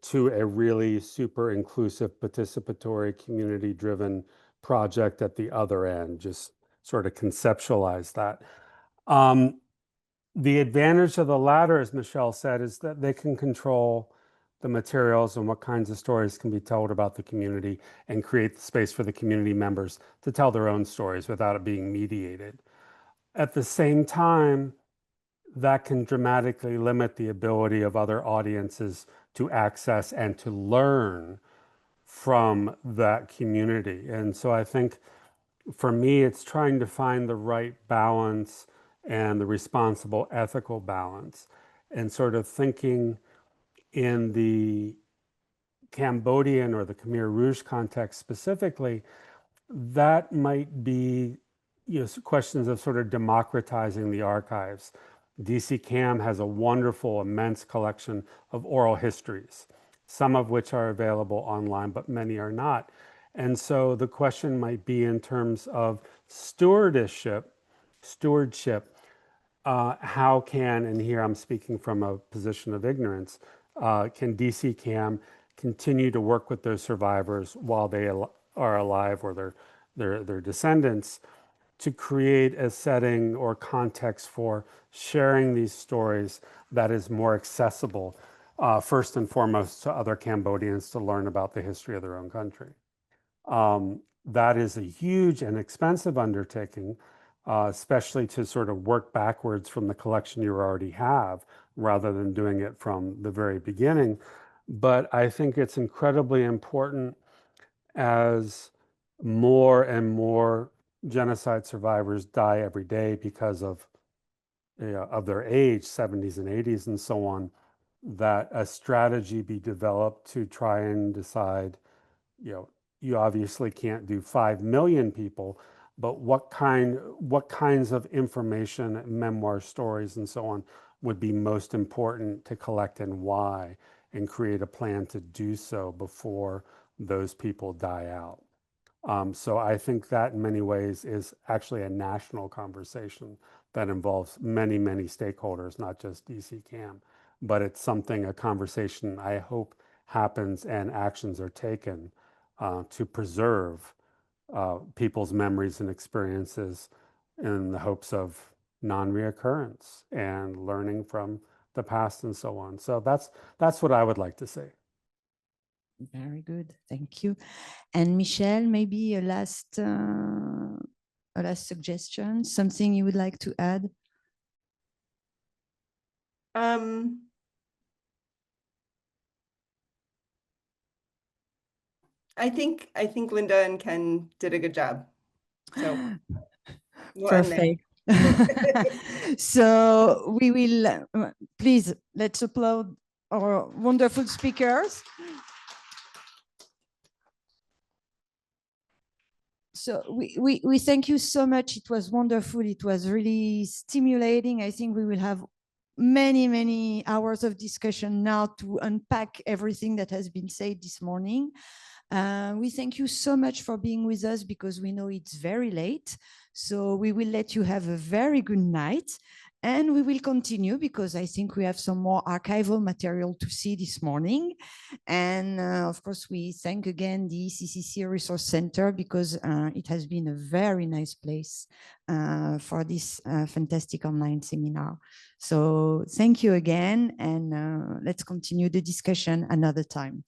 to a really super inclusive, participatory, community-driven project at the other end. Just sort of conceptualize that. The advantage of the latter, as Michelle said, is that they can control the materials and what kinds of stories can be told about the community and create the space for the community members to tell their own stories without it being mediated. At the same time, that can dramatically limit the ability of other audiences to access and to learn from that community. And so I think for me, it's trying to find the right balance and the responsible ethical balance, and sort of thinking in the Cambodian or the Khmer Rouge context specifically, that might be questions of sort of democratizing the archives. DC Cam has a wonderful, immense collection of oral histories, some of which are available online, but many are not. And so the question might be in terms of stewardship, how can, and here I'm speaking from a position of ignorance, can DC Cam continue to work with those survivors while they are alive, or their descendants, to create a setting or context for sharing these stories that is more accessible, first and foremost, to other Cambodians to learn about the history of their own country. That is a huge and expensive undertaking, especially to sort of work backwards from the collection you already have, rather than doing it from the very beginning. But I think it's incredibly important, as more and more genocide survivors die every day because of their age, 70s and 80s and so on, that a strategy be developed to try and decide, you obviously can't do 5 million people, but what kinds of information, memoir stories and so on would be most important to collect, and why, and create a plan to do so before those people die out. So I think that in many ways is actually a national conversation that involves many, many stakeholders, not just DC Cam, but it's a conversation I hope happens and actions are taken to preserve people's memories and experiences in the hopes of non-reoccurrence and learning from the past and so on. So that's what I would like to say. Very good, thank you. And Michelle, maybe a last suggestion, something you would like to add? I think LinDa and Ken did a good job. So perfect. So we will please, let's applaud our wonderful speakers. So we thank you so much. It was wonderful. It was really stimulating. I think we will have many hours of discussion now to unpack everything that has been said this morning. We thank you so much for being with us because we know it's very late. So we will let you have a very good night. And we will continue because I think we have some more archival material to see this morning. And of course, we thank again the ECCC Resource Centre because it has been a very nice place for this fantastic online seminar. So thank you again, and let's continue the discussion another time.